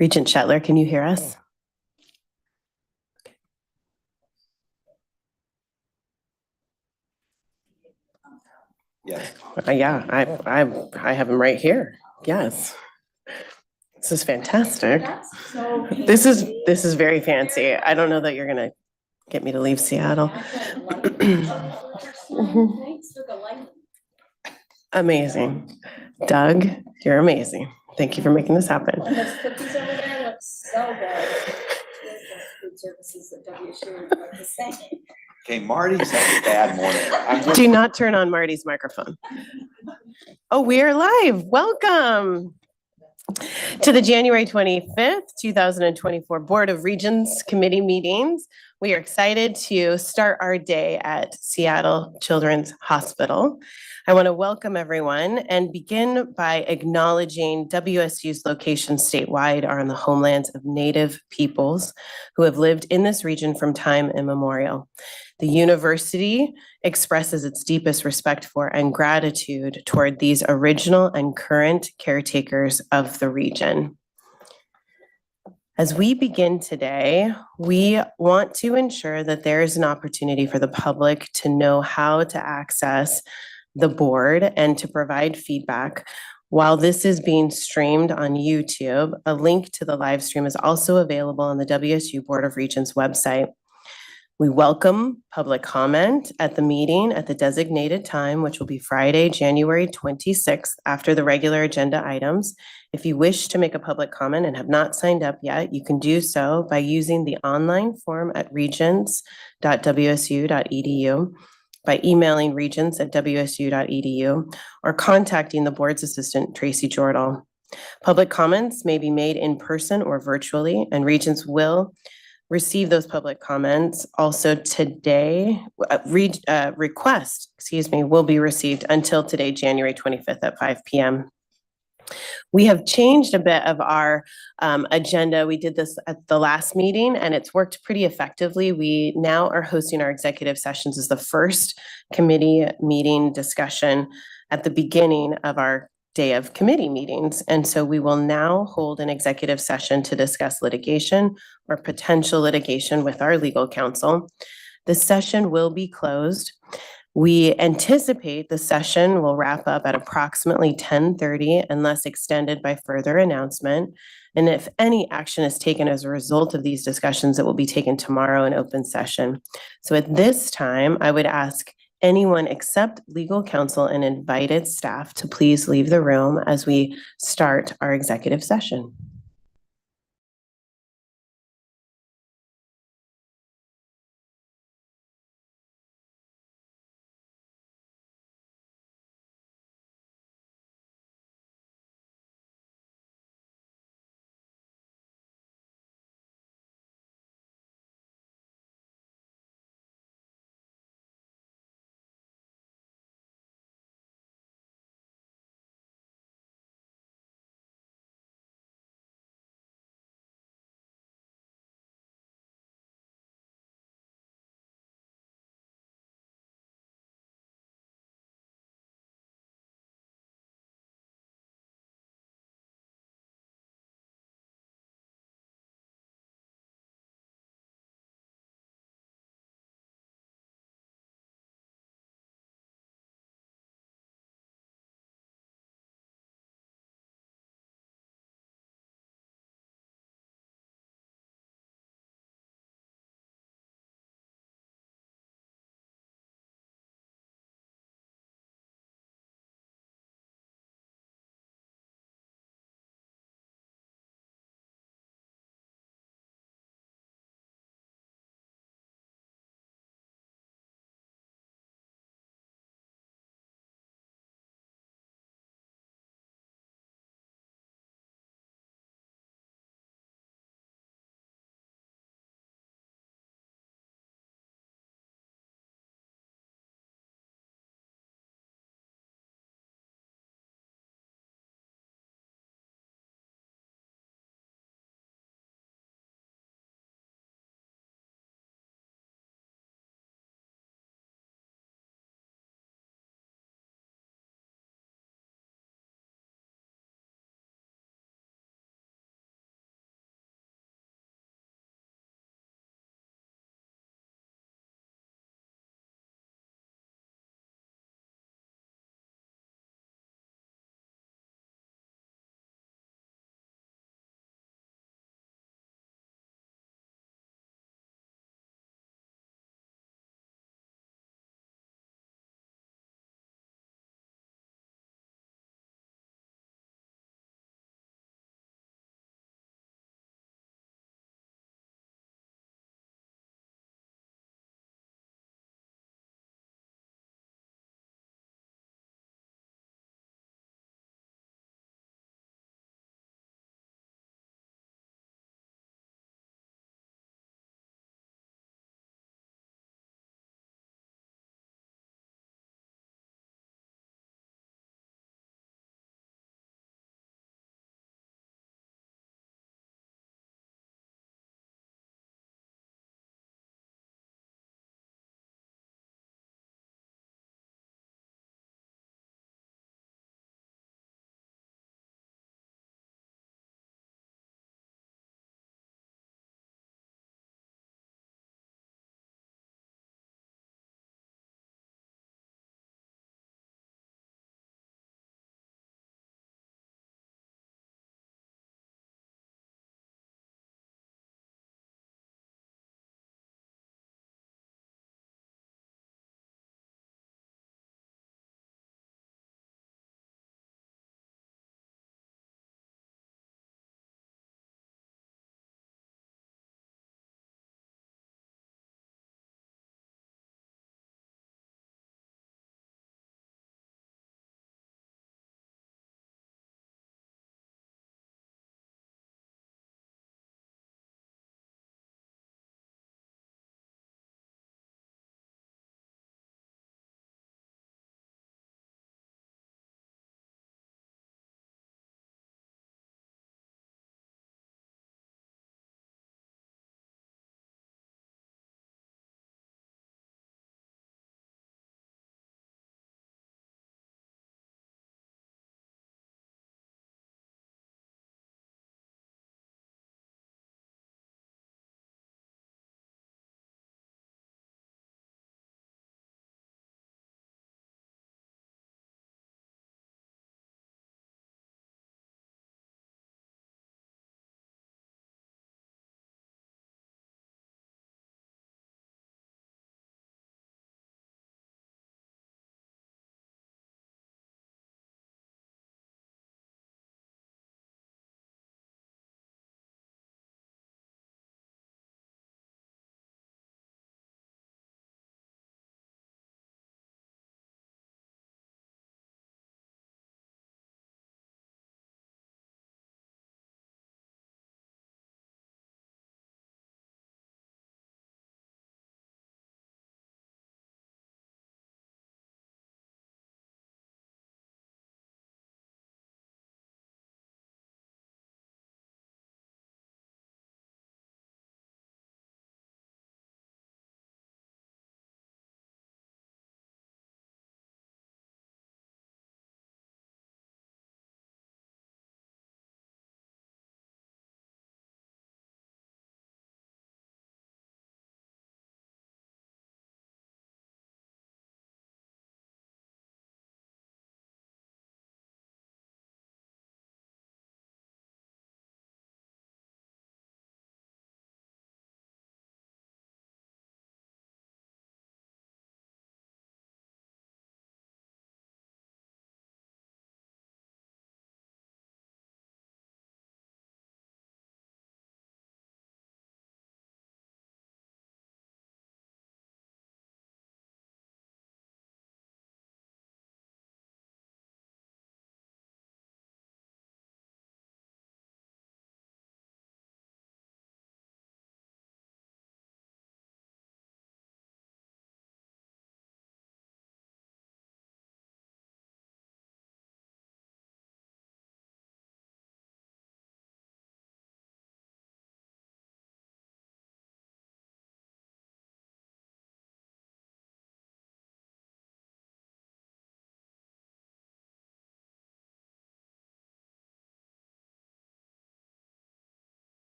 Regent Shetler, can you hear us? Yes. Yeah, I have him right here. Yes. This is fantastic. This is very fancy. I don't know that you're gonna get me to leave Seattle. Amazing. Doug, you're amazing. Thank you for making this happen. And those cookies over there look so good. Food services at WSU would like to say. Okay, Marty's had a bad morning. Do not turn on Marty's microphone. Oh, we are live. Welcome to the January 25th, 2024 Board of Regents Committee meetings. We are excited to start our day at Seattle Children's Hospital. I want to welcome everyone and begin by acknowledging WSU's locations statewide are on the homelands of Native peoples who have lived in this region from time immemorial. The university expresses its deepest respect for and gratitude toward these original and current caretakers of the region. As we begin today, we want to ensure that there is an opportunity for the public to know how to access the board and to provide feedback. While this is being streamed on YouTube, a link to the live stream is also available on the WSU Board of Regents website. We welcome public comment at the meeting at the designated time, which will be Friday, January 26th, after the regular agenda items. If you wish to make a public comment and have not signed up yet, you can do so by using the online form at regents.wsu.edu, by emailing regents@wsu.edu, or contacting the board's assistant, Tracy Jordal. Public comments may be made in person or virtually, and Regents will receive those public comments. Also today, request, will be received until today, January 25th at 5 p.m. We have changed a bit of our agenda. We did this at the last meeting and it's worked pretty effectively. We now are hosting our executive sessions as the first committee meeting discussion at the beginning of our day of committee meetings. And so we will now hold an executive session to discuss litigation or potential litigation with our legal counsel. The session will be closed. We anticipate the session will wrap up at approximately 10:30 unless extended by further announcement. And if any action is taken as a result of these discussions, it will be taken tomorrow in open session. So at this time, I would ask anyone except legal counsel and invited staff to please leave the room as we start our executive session.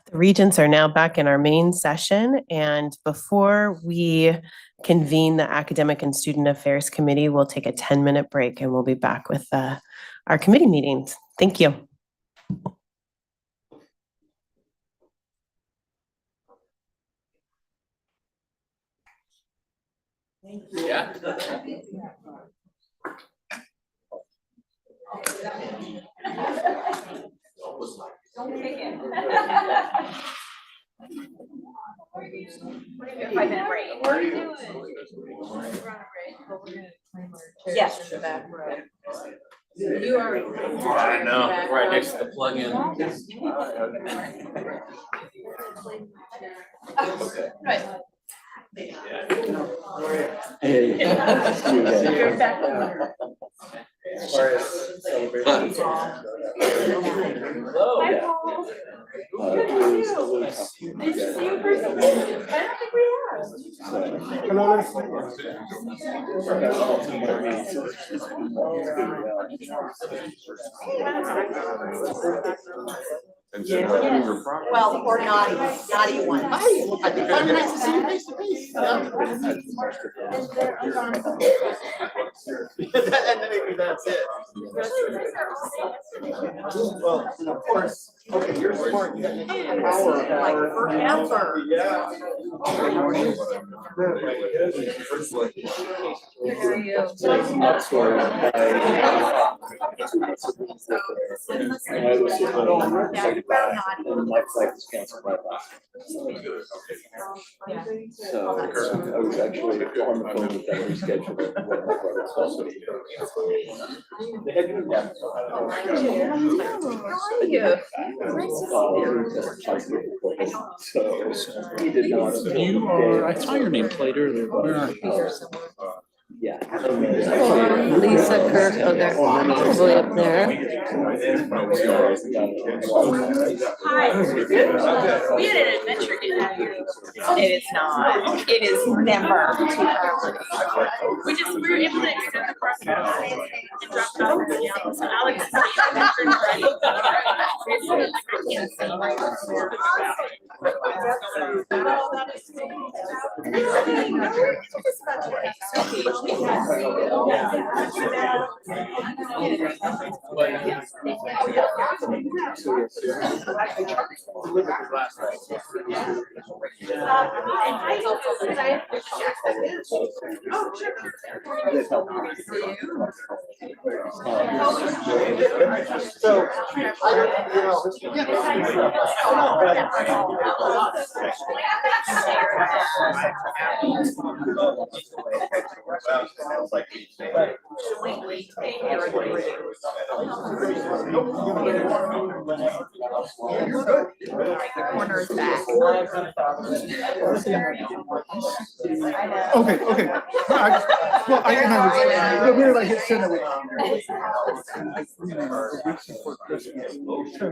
The Regents are now back in our main session, and before we convene the Academic and Student Affairs Committee, we'll take a 10-minute break and we'll be back with our committee meetings. Thank you. Yeah. Yes. You are. I know, right next to the plug-in. Right. Hello. Hi, Paul. Good to see you. Nice to see you in person. I don't think we have. Well, or naughty one. Hi, I'm nice to see you face to face. And then maybe that's it. Well, and of course, okay, you're smart, you got an hour. Like forever. Yeah. Good, how are you? So I was actually on the phone with them rescheduling when my brother's also. They had to do that. How are you? So he did not. You are, I saw your name played earlier. Where are you? Yeah. Lisa Kirk, oh, they're probably up there. Hi. We had an adventure getting out of here. It is not. It is never too early. We were able to extend the cross and dropped off at the house. So Alex is ready. I can't So, The corner is back. Okay, okay. Weird, I hit send it. Before Christmas.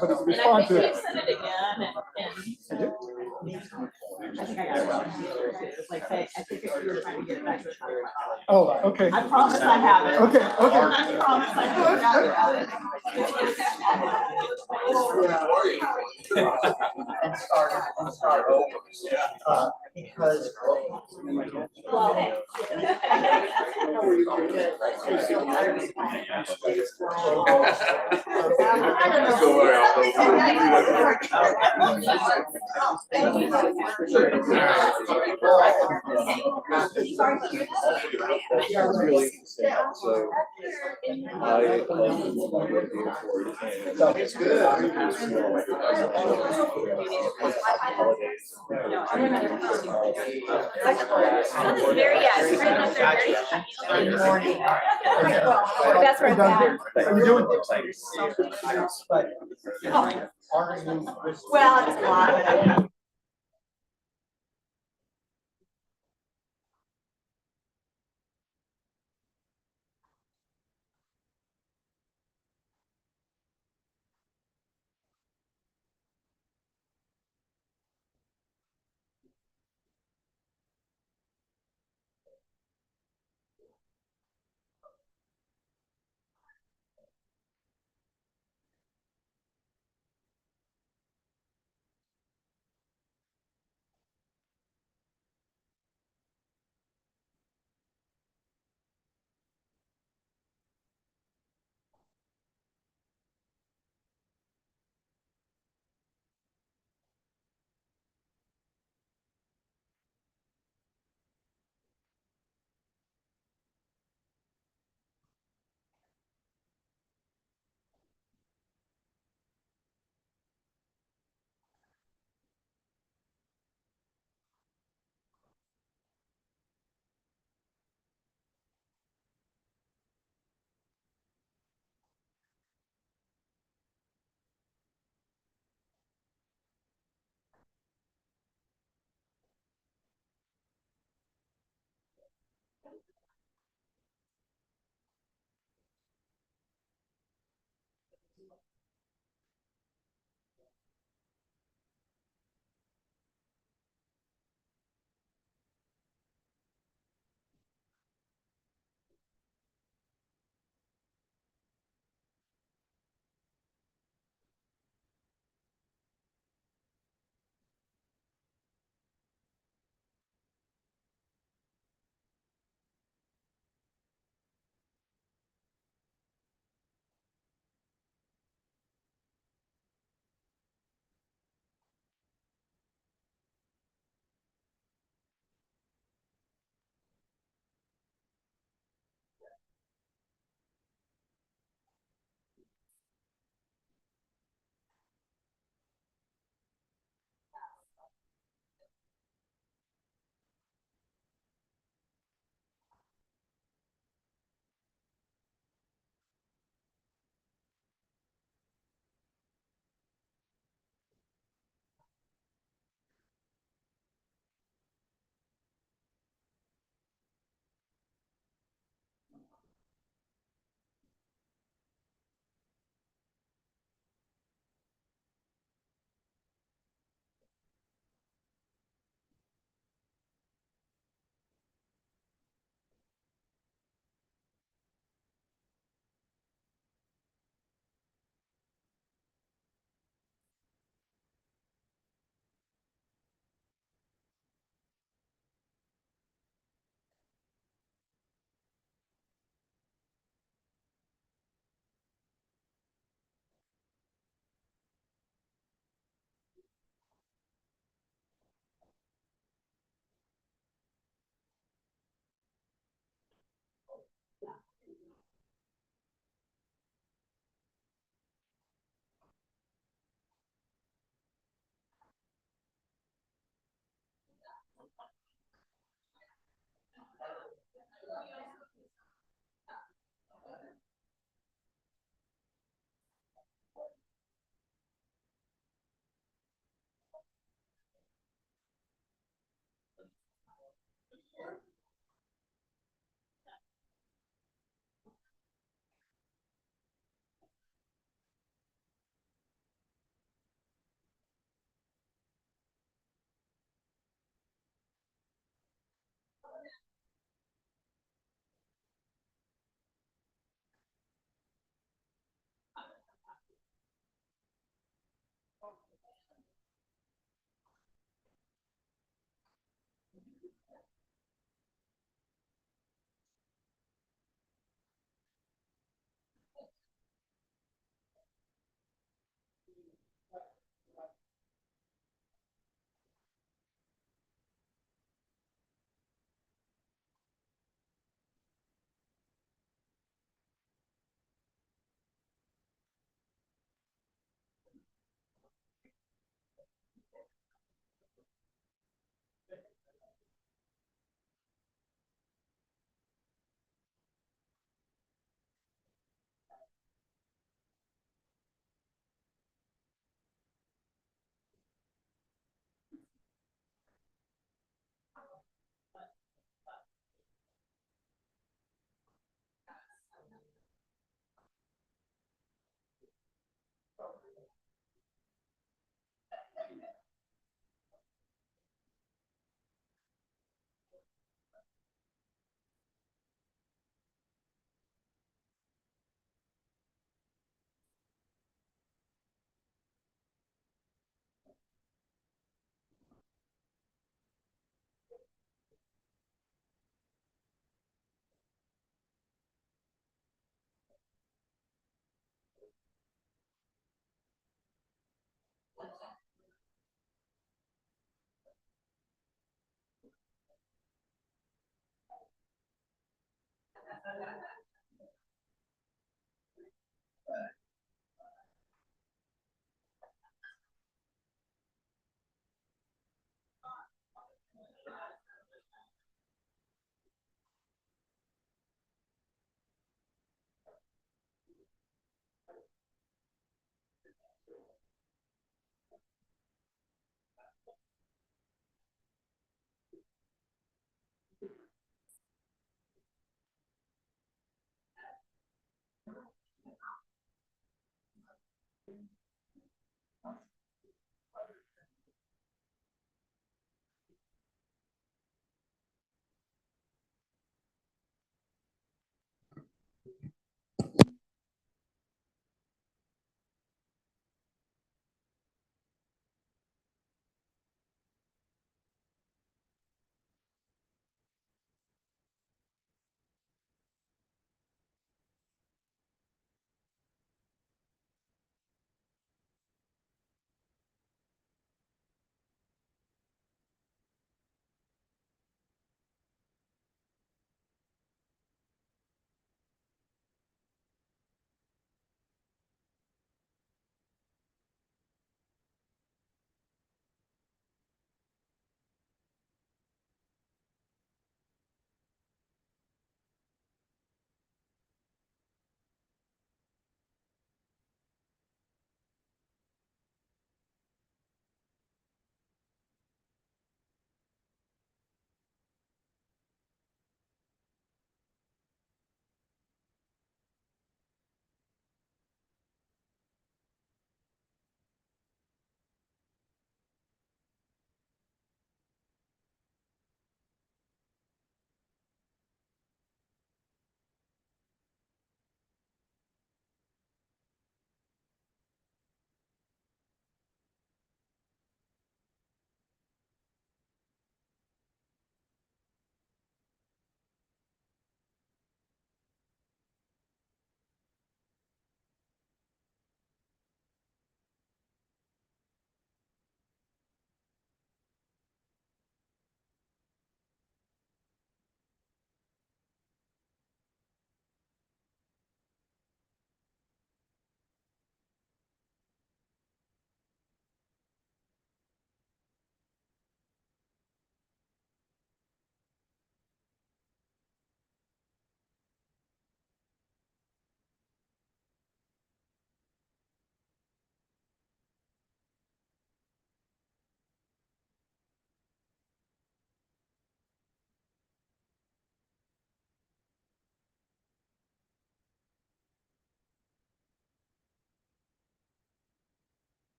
But it's respond to it. Send it again and. I think I got it wrong. Like, I think you were trying to get it back to the top. Oh, okay. I promise I have it. Okay, okay. I promise I forgot about it. and start over. Because. Really interesting. So I It's good. Very, yes, right up there, very. Good morning. That's where it's at. How you doing? But. Well, it's a lot of it.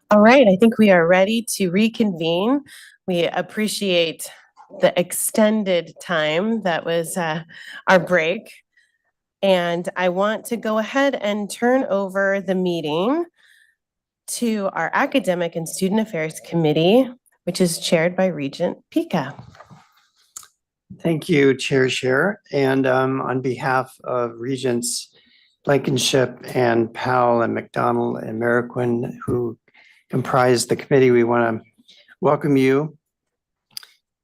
All right, I think we are ready to reconvene. We appreciate the extended time that was our break. And I want to go ahead and turn over the meeting to our Academic and Student Affairs Committee, which is chaired by Regent Pika. Thank you, Chair Scher. And on behalf of Regents Blankenship and Powell and McDonald and Merriquin, who comprise the committee, we want to welcome you.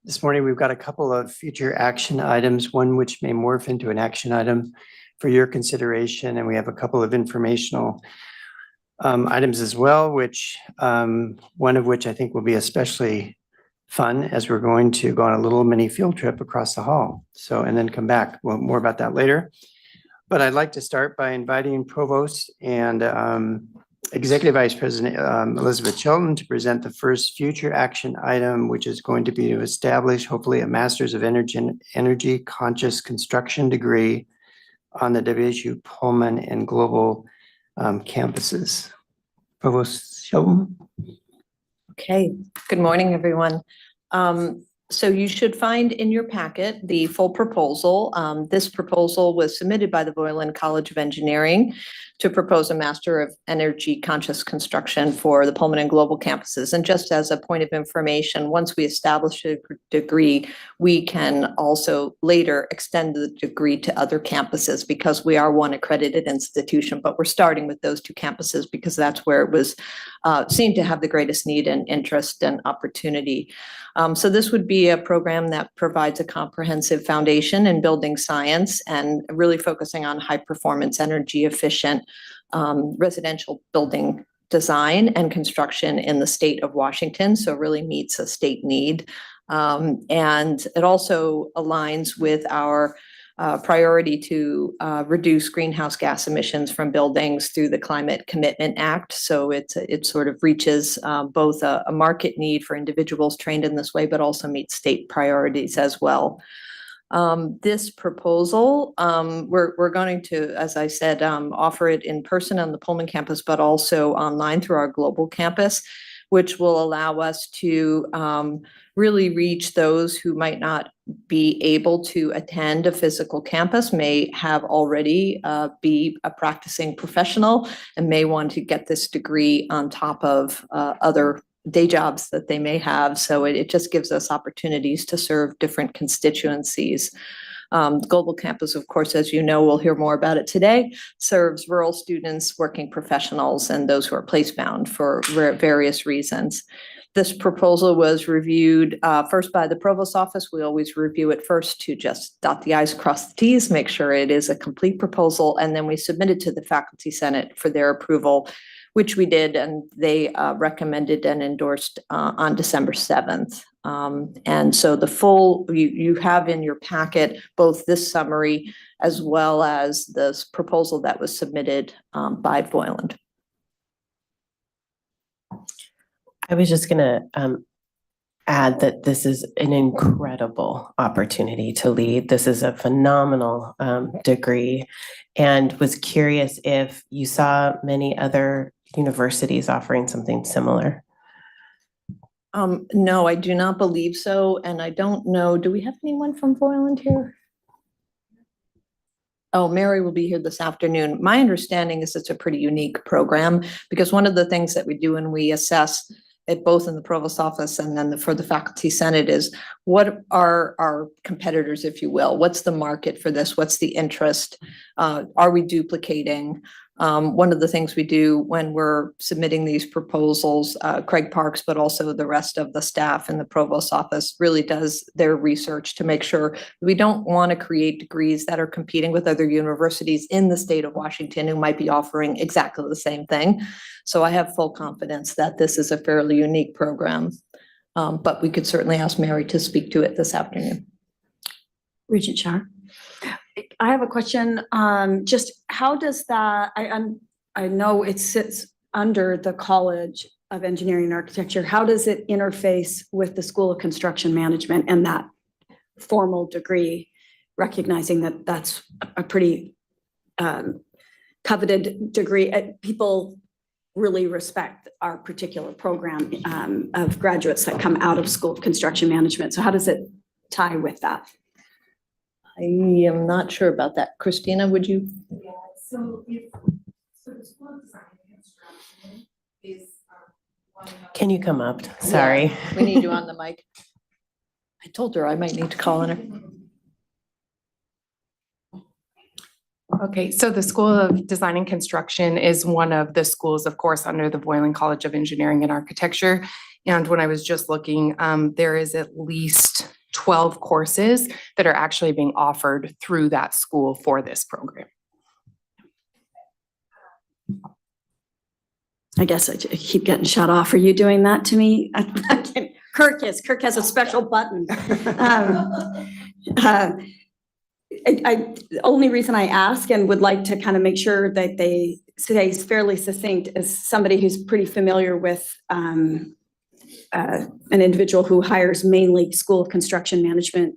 This morning, we've got a couple of future action items, one which may morph into an action item for your consideration, and we have a couple of informational items as well, which one of which I think will be especially fun as we're going to go on a little mini field trip across the hall. So, and then come back. Well, more about that later. But I'd like to start by inviting Provost and Executive Vice President Elizabeth Chilton to present the first future action item, which is going to be to establish hopefully a Master's of Energy Conscious Construction degree on the WSU Pullman and Global campuses. Provost Chilton. Okay, good morning, everyone. So you should find in your packet the full proposal. This proposal was submitted by the Boylan College of Engineering to propose a Master of Energy Conscious Construction for the Pullman and Global campuses. And just as a point of information, once we establish a degree, we can also later extend the degree to other campuses because we are one accredited institution, but we're starting with those two campuses because that's where it was seen to have the greatest need and interest and opportunity. So this would be a program that provides a comprehensive foundation in building science and really focusing on high performance, energy efficient residential building design and construction in the state of Washington. So really meets a state need. And it also aligns with our priority to reduce greenhouse gas emissions from buildings through the Climate Commitment Act. So it sort of reaches both a market need for individuals trained in this way, but also meets state priorities as well. This proposal, we're going to, as I said, offer it in person on the Pullman campus, but also online through our global campus, which will allow us to really reach those who might not be able to attend a physical campus, may have already be a practicing professional and may want to get this degree on top of other day jobs that they may have. So it just gives us opportunities to serve different constituencies. Global Campus, of course, as you know, we'll hear more about it today, serves rural students, working professionals, and those who are place-bound for various reasons. This proposal was reviewed first by the Provost's office. We always review it first to just dot the i's, cross the t's, make sure it is a complete proposal, and then we submitted to the Faculty Senate for their approval, which we did, and they recommended and endorsed on December 7th. And so the full, you have in your packet both this summary as well as this proposal that was submitted by Boylan. I was just gonna add that this is an incredible opportunity to lead. This is a phenomenal degree, and was curious if you saw many other universities offering something similar. No, I do not believe so. And I don't know, do we have anyone from Boylan here? Oh, Mary will be here this afternoon. My understanding is it's a pretty unique program because one of the things that we do when we assess it both in the Provost's office and then for the Faculty Senate is what are our competitors, if you will? What's the market for this? What's the interest? Are we duplicating? One of the things we do when we're submitting these proposals, Craig Parks, but also the rest of the staff in the Provost's office really does their research to make sure we don't want to create degrees that are competing with other universities in the state of Washington who might be offering exactly the same thing. So I have full confidence that this is a fairly unique program, but we could certainly ask Mary to speak to it this afternoon. Regent Char. I have a question. Just how does that, I know it sits under the College of Engineering and Architecture. How does it interface with the School of Construction Management and that formal degree, recognizing that that's a pretty coveted degree? People really respect our particular program of graduates that come out of School of Construction Management. So how does it tie with that? I am not sure about that. Christina, would you? Yeah, so the school of design and construction is, one of Can you come up? Sorry. We need you on the mic. I told her I might need to call on her. Okay, so the School of Design and Construction is one of the schools, of course, under the Boylan College of Engineering and Architecture. And when I was just looking, there is at least 12 courses that are actually being offered through that school for this program. I guess I keep getting shut off. Are you doing that to me? Kirk has a special button. The only reason I ask and would like to kind of make sure that they stay fairly succinct is somebody who's pretty familiar with an individual who hires mainly School of Construction Management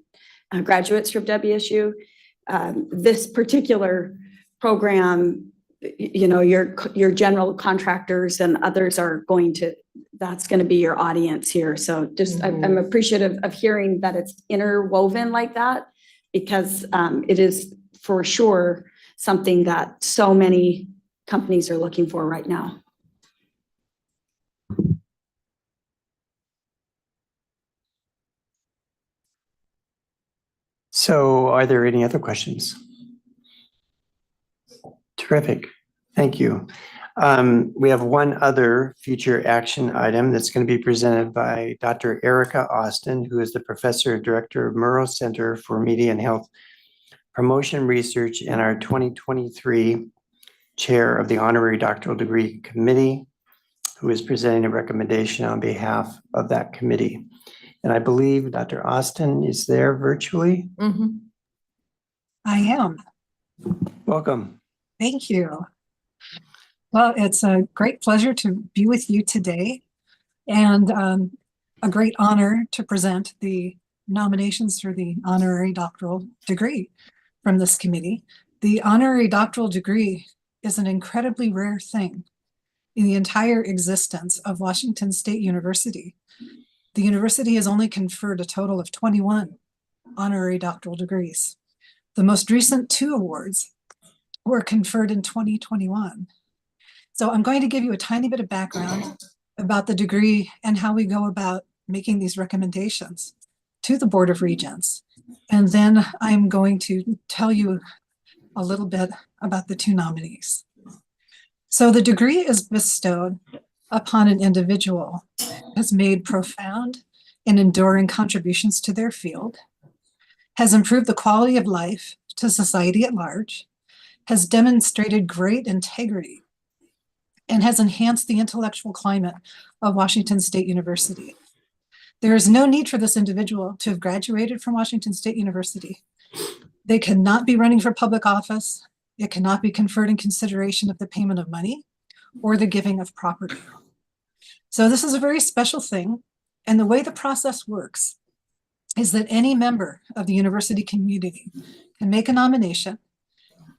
graduates from WSU. This particular program, you know, your general contractors and others are going to, that's going to be your audience here. So just, I'm appreciative of hearing that it's interwoven like that, because it is for sure something that so many companies are looking for right now. So are there any other questions? Terrific. Thank you. We have one other future action item that's going to be presented by Dr. Erica Austin, who is the Professor and Director of Murrow Center for Media and Health Promotion Research and our 2023 Chair of the Honorary Doctoral Degree Committee, who is presenting a recommendation on behalf of that committee. And I believe Dr. Austin is there virtually. I am. Welcome. Thank you. Well, it's a great pleasure to be with you today, and a great honor to present the nominations for the honorary doctoral degree from this committee. The honorary doctoral degree is an incredibly rare thing in the entire existence of Washington State University. The university has only conferred a total of 21 honorary doctoral degrees. The most recent 2 awards were conferred in 2021. So I'm going to give you a tiny bit of background about the degree and how we go about making these recommendations to the Board of Regents. And then I'm going to tell you a little bit about the 2 nominees. So the degree is bestowed upon an individual who has made profound and enduring contributions to their field, has improved the quality of life to society at large, has demonstrated great integrity, and has enhanced the intellectual climate of Washington State University. There is no need for this individual to have graduated from Washington State University. They cannot be running for public office. It cannot be conferred in consideration of the payment of money or the giving of property. So this is a very special thing. And the way the process works is that any member of the university community can make a nomination,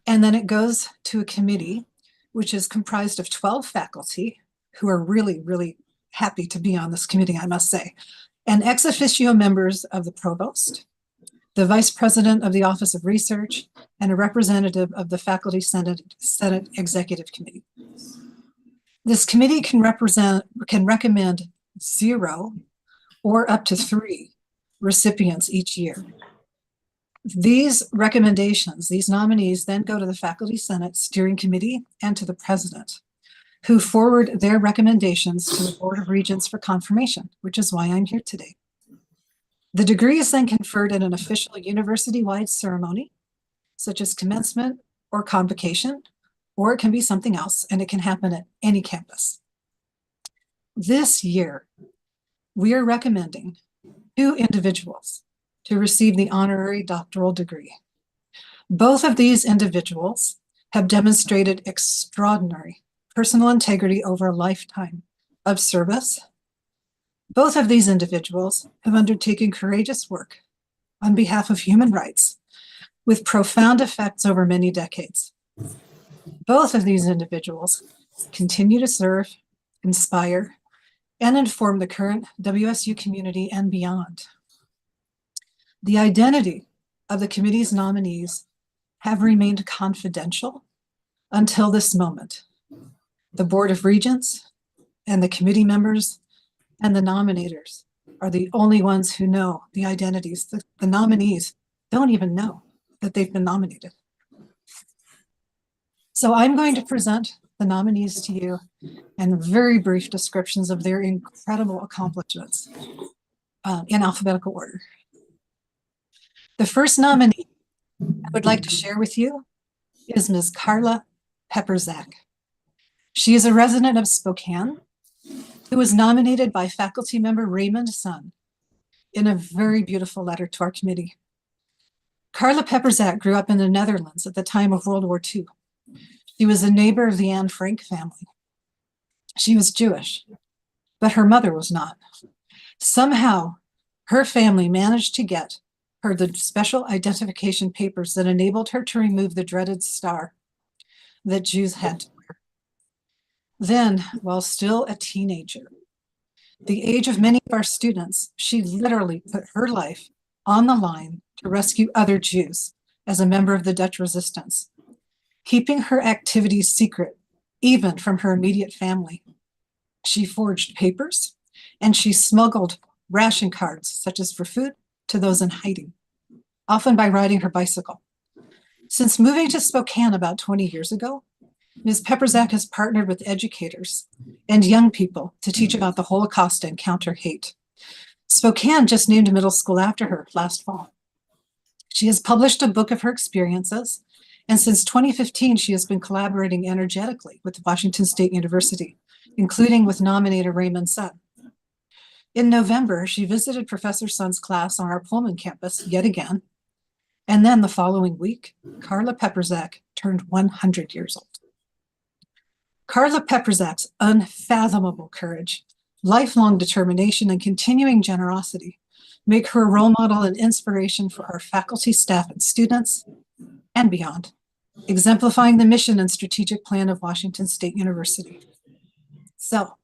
and then it goes to a committee, which is comprised of 12 faculty who are really, really happy to be on this committee, I must say, and ex officio members of the provost, the vice president of the Office of Research, and a representative of the Faculty Senate Executive Committee. This committee can recommend 0 or up to 3 recipients each year. These recommendations, these nominees, then go to the Faculty Senate Steering Committee and to the President, who forward their recommendations to the Board of Regents for confirmation, which is why I'm here today. The degree is then conferred in an official university-wide ceremony, such as commencement or convocation, or it can be something else, and it can happen at any campus. This year, we are recommending 2 individuals to receive the honorary doctoral degree. Both of these individuals have demonstrated extraordinary personal integrity over a lifetime of service. Both of these individuals have undertaken courageous work on behalf of human rights with profound effects over many decades. Both of these individuals continue to serve, inspire, and inform the current WSU community and beyond. The identity of the committee's nominees have remained confidential until this moment. The Board of Regents and the committee members and the nominators are the only ones who know the identities. The nominees don't even know that they've been nominated. So I'm going to present the nominees to you and very brief descriptions of their incredible accomplishments in alphabetical order. The first nominee I would like to share with you is Ms. Carla Pepperzak. She is a resident of Spokane who was nominated by faculty member Raymond Sun in a very beautiful letter to our committee. Carla Pepperzak grew up in the Netherlands at the time of World War II. She was a neighbor of the Anne Frank family. She was Jewish, but her mother was not. Somehow, her family managed to get her the special identification papers that enabled her to remove the dreaded star that Jews had to wear. Then, while still a teenager, the age of many of our students, she literally put her life on the line to rescue other Jews as a member of the Dutch resistance, keeping her activities secret, even from her immediate family. She forged papers and she smuggled ration cards, such as for food, to those in hiding, often by riding her bicycle. Since moving to Spokane about 20 years ago, Ms. Pepperzak has partnered with educators and young people to teach about the Holocaust and counter hate. Spokane just named a middle school after her last fall. She has published a book of her experiences, and since 2015, she has been collaborating energetically with Washington State University, including with nominator Raymond Sun. In November, she visited Professor Sun's class on our Pullman campus yet again, and then the following week, Carla Pepperzak turned 100 years old. Carla Pepperzak's unfathomable courage, lifelong determination, and continuing generosity make her a role model and inspiration for our faculty, staff, and students, and beyond, exemplifying the mission and strategic plan of Washington State University. So,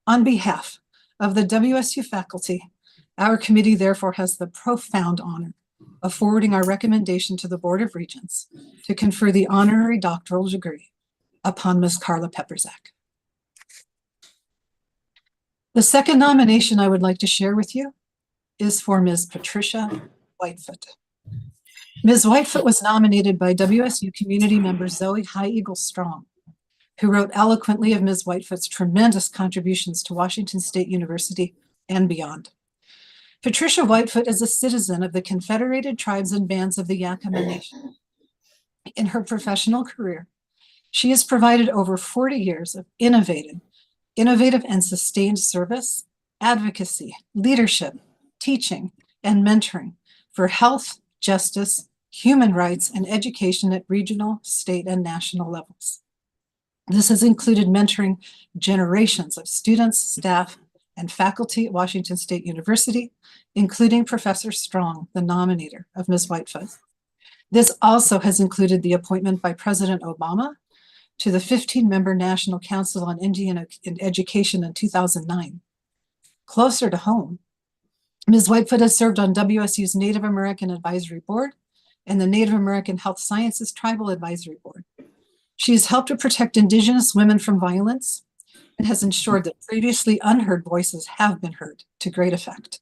on behalf of the WSU faculty, our committee therefore has the profound honor of forwarding our recommendation to the Board of Regents to confer the honorary doctoral degree upon Ms. Carla Pepperzak. The second nomination I would like to share with you is for Ms. Patricia Whitefoot. Ms. Whitefoot was nominated by WSU community member Zoe High Eagle Strong, who wrote eloquently of Ms. Whitefoot's tremendous contributions to Washington State University and beyond. Patricia Whitefoot is a citizen of the Confederated Tribes and Bands of the Yakama Nation. In her professional career, she has provided over 40 years of innovative and sustained service, advocacy, leadership, teaching, and mentoring for health, justice, human rights, and education at regional, state, and national levels. This has included mentoring generations of students, staff, and faculty at Washington State University, including Professor Strong, the nominator of Ms. Whitefoot. This also has included the appointment by President Obama to the 15-member National Council on Indian Education in 2009. Closer to home, Ms. Whitefoot has served on WSU's Native American Advisory Board and the Native American Health Sciences Tribal Advisory Board. She has helped to protect Indigenous women from violence and has ensured that previously unheard voices have been heard to great effect.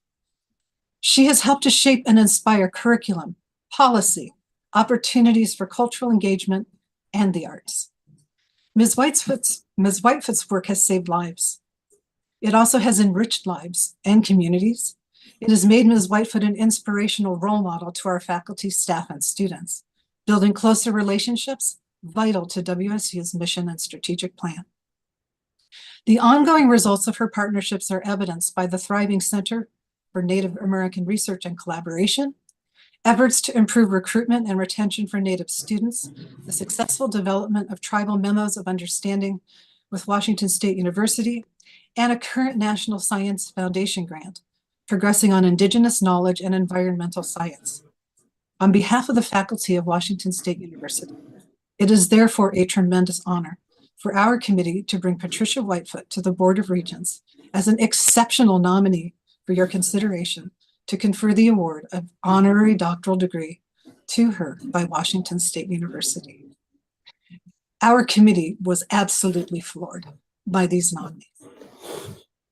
She has helped to shape and inspire curriculum, policy, opportunities for cultural engagement, and the arts. Ms. Whitefoot's work has saved lives. It also has enriched lives and communities. It has made Ms. Whitefoot an inspirational role model to our faculty, staff, and students, building closer relationships vital to WSU's mission and strategic plan. The ongoing results of her partnerships are evidenced by the thriving Center for Native American Research and Collaboration, efforts to improve recruitment and retention for Native students, the successful development of tribal memos of understanding with Washington State University, and a current National Science Foundation grant, progressing on Indigenous knowledge and environmental science. On behalf of the faculty of Washington State University, it is therefore a tremendous honor for our committee to bring Patricia Whitefoot to the Board of Regents as an exceptional nominee for your consideration to confer the award of honorary doctoral degree to her by Washington State University. Our committee was absolutely floored by these nominees.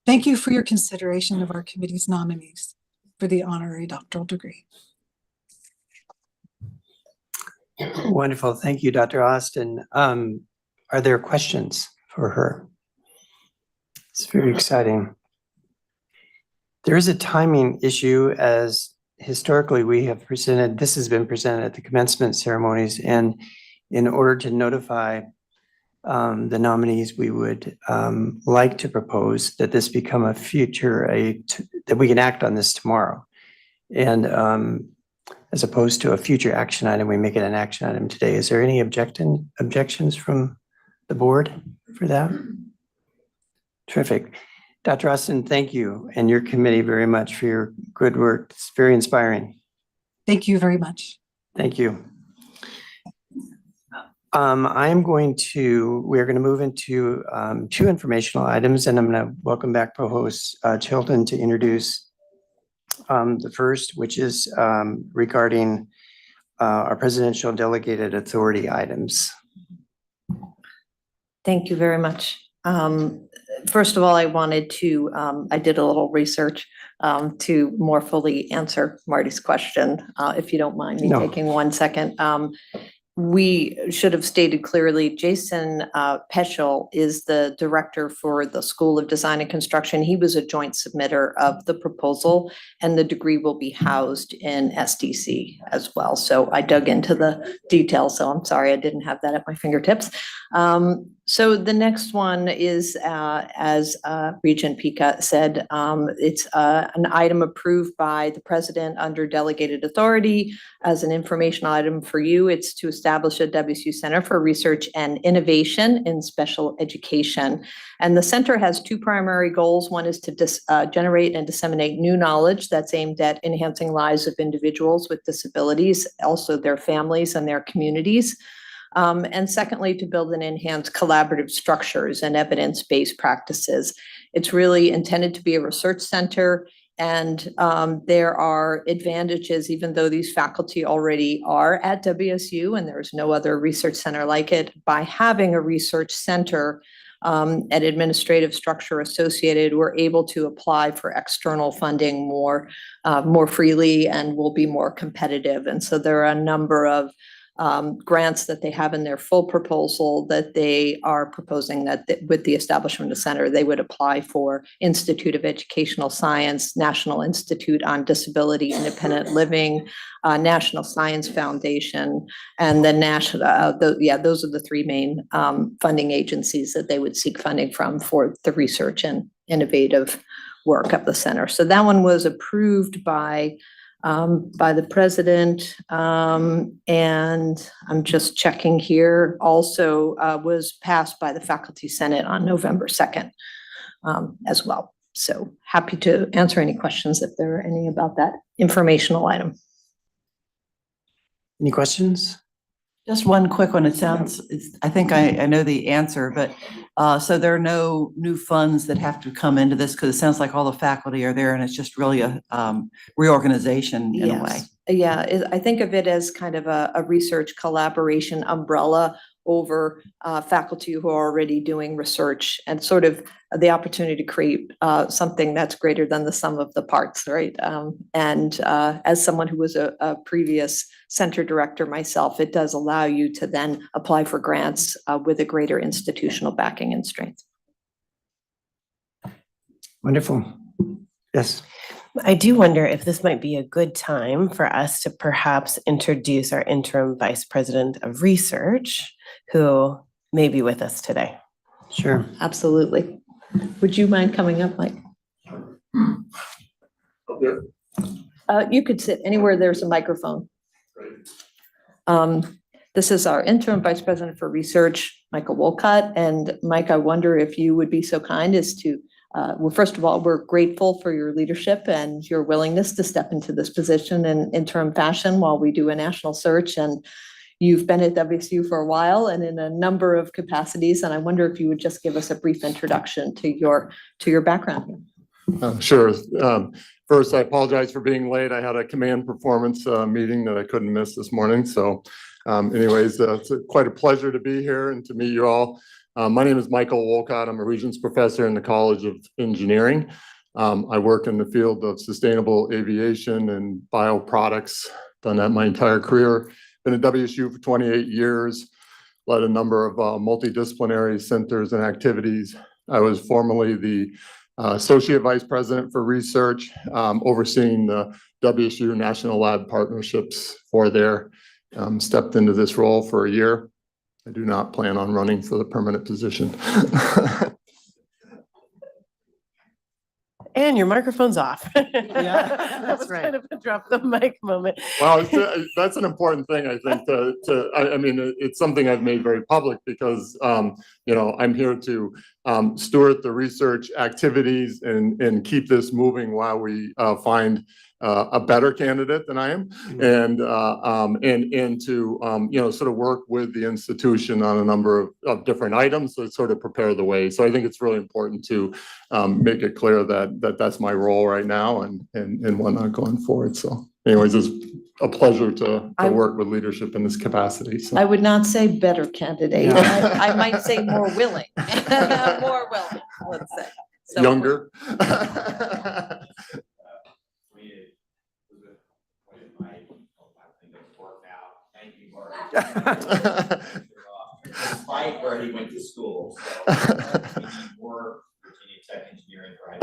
Thank you for your consideration of our committee's nominees for the honorary doctoral degree. Wonderful. Thank you, Dr. Austin. Are there questions for her? It's very exciting. There is a timing issue, as historically we have presented, this has been presented at the commencement ceremonies, and in order to notify the nominees, we would like to propose that this become a future, that we can act on this tomorrow. And as opposed to a future action item, we make it an action item today. Is there any objections from the board for that? Terrific. Dr. Austin, thank you and your committee very much for your good work. It's very inspiring. Thank you very much. Thank you. we're going to move into two informational items, and I'm going to welcome back Provost Chilton to introduce the first, which is regarding our presidential delegated authority items. Thank you very much. First of all, I wanted to, I did a little research to more fully answer Marty's question, if you don't mind me taking 1 second. We should have stated clearly, Jason Peschel is the director for the School of Design and Construction. He was a joint submitter of the proposal, and the degree will be housed in SDC as well. So I dug into the details, so I'm sorry I didn't have that at my fingertips. So the next one is, as Regent Pica said, it's an item approved by the president under delegated authority as an informational item for you. It's to establish a WSU Center for Research and Innovation in Special Education. And the center has two primary goals. One is to generate and disseminate new knowledge that's aimed at enhancing lives of individuals with disabilities, also their families and their communities. And secondly, to build and enhance collaborative structures and evidence-based practices. It's really intended to be a research center, and there are advantages, even though these faculty already are at WSU and there's no other research center like it. By having a research center, an administrative structure associated, we're able to apply for external funding more freely and will be more competitive. And so there are a number of grants that they have in their full proposal that they are proposing that with the establishment of the center, they would apply for Institute of Educational Science, National Institute on Disability Independent Living, National Science Foundation, and the national, those are the three main funding agencies that they would seek funding from for the research and innovative work of the center. So that one was approved by the president, and I'm just checking here, also was passed by the Faculty Senate on November 2nd as well. So happy to answer any questions if there are any about that informational item. Any questions? Just one quick one. It sounds, I think I know the answer, but so there are no new funds that have to come into this, because it sounds like all the faculty are there and it's just really a reorganization in a way. Yeah, I think of it as kind of a research collaboration umbrella over faculty who are already doing research, and sort of the opportunity to create something that's greater than the sum of the parts, right? And as someone who was a previous center director myself, it does allow you to then apply for grants with a greater institutional backing and strength. Wonderful. Yes. I do wonder if this might be a good time for us to perhaps introduce our interim vice president of research, who may be with us today. Sure. Absolutely. Would you mind coming up, Mike? You could sit anywhere there's a microphone. This is our interim vice president for research, Michael Wolcott. And Mike, I wonder if you would be so kind as to, well, first of all, we're grateful for your leadership and your willingness to step into this position in interim fashion while we do a national search. And You've been at WSU for a while and in a number of capacities, and I wonder if you would just give us a brief introduction to your background. Sure. First, I apologize for being late. I had a command performance meeting that I couldn't miss this morning. So anyways, it's quite a pleasure to be here and to meet you all. My name is Michael Wolcott. I'm a Regents professor in the College of Engineering. I work in the field of sustainable aviation and bioproducts. Done that my entire career. Been at WSU for 28 years, led a number of multidisciplinary centers and activities. I was formerly the Associate Vice President for Research, overseeing the WSU National Lab Partnerships for there. Stepped into this role for a year. I do not plan on running for the permanent position. And your microphone's off. Yeah, That that's was right. kind of a drop the mic moment. Well, that's an important thing, I think, I mean, it's something I've made very public because, you know, I'm here to steward the research activities and keep this moving while we find a better candidate than I am, and to you know, sort of work with the institution on a number of different items to sort of prepare the way. So I think it's really important to make it clear that that's my role right now and whatnot going forward. So anyways, it's a pleasure to work with leadership in this capacity. So. I would not say better candidate. Yeah. I might say more willing. More willing, let's say. So- Younger. Despite where he went to school. More Virginia Tech engineering, right?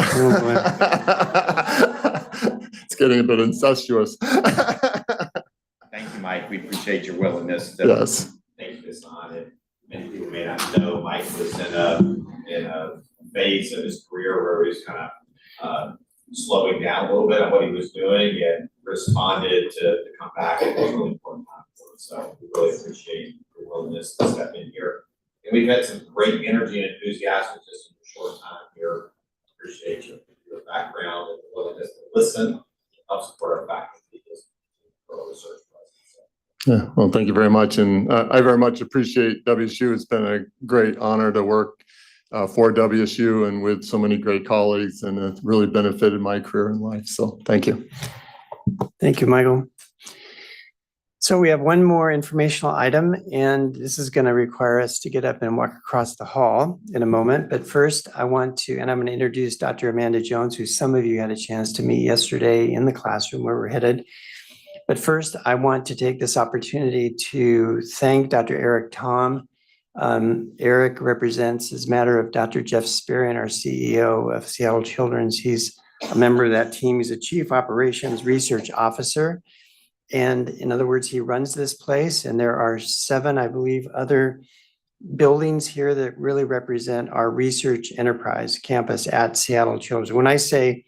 It's getting a bit incestuous. Thank you, Mike. We appreciate your willingness to Yes. take this on. And many people may not know Mike was in a phase of his career where he was kind of slowing down a little bit on what he was doing and responded to come back at a really important time for us. So we really appreciate your willingness to step in here. And we've had some great energy and enthusiasm just in a short time here. Appreciate your background and the willingness to listen, help support our faculty for our research process. Yeah, well, thank you very much. And I very much appreciate WSU. It's been a great honor to work for WSU and with so many great colleagues, and it's really benefited my career in life. So thank you. Thank you, Michael. So we have one more informational item, and this is going to require us to get up and walk across the hall in a moment. But first, I want to, and I'm going to introduce Dr. Amanda Jones, who some of you had a chance to meet yesterday in the classroom where we're headed. But first, I want to take this opportunity to thank Dr. Eric Tom. Eric represents, as a matter of Dr. Jeff Sperian, our CEO of Seattle Children's. He's a member of that team. He's a Chief Operations Research Officer. And in other words, he runs this place. And there are 7, I believe, other buildings here that really represent our research enterprise campus at Seattle Children's. When I say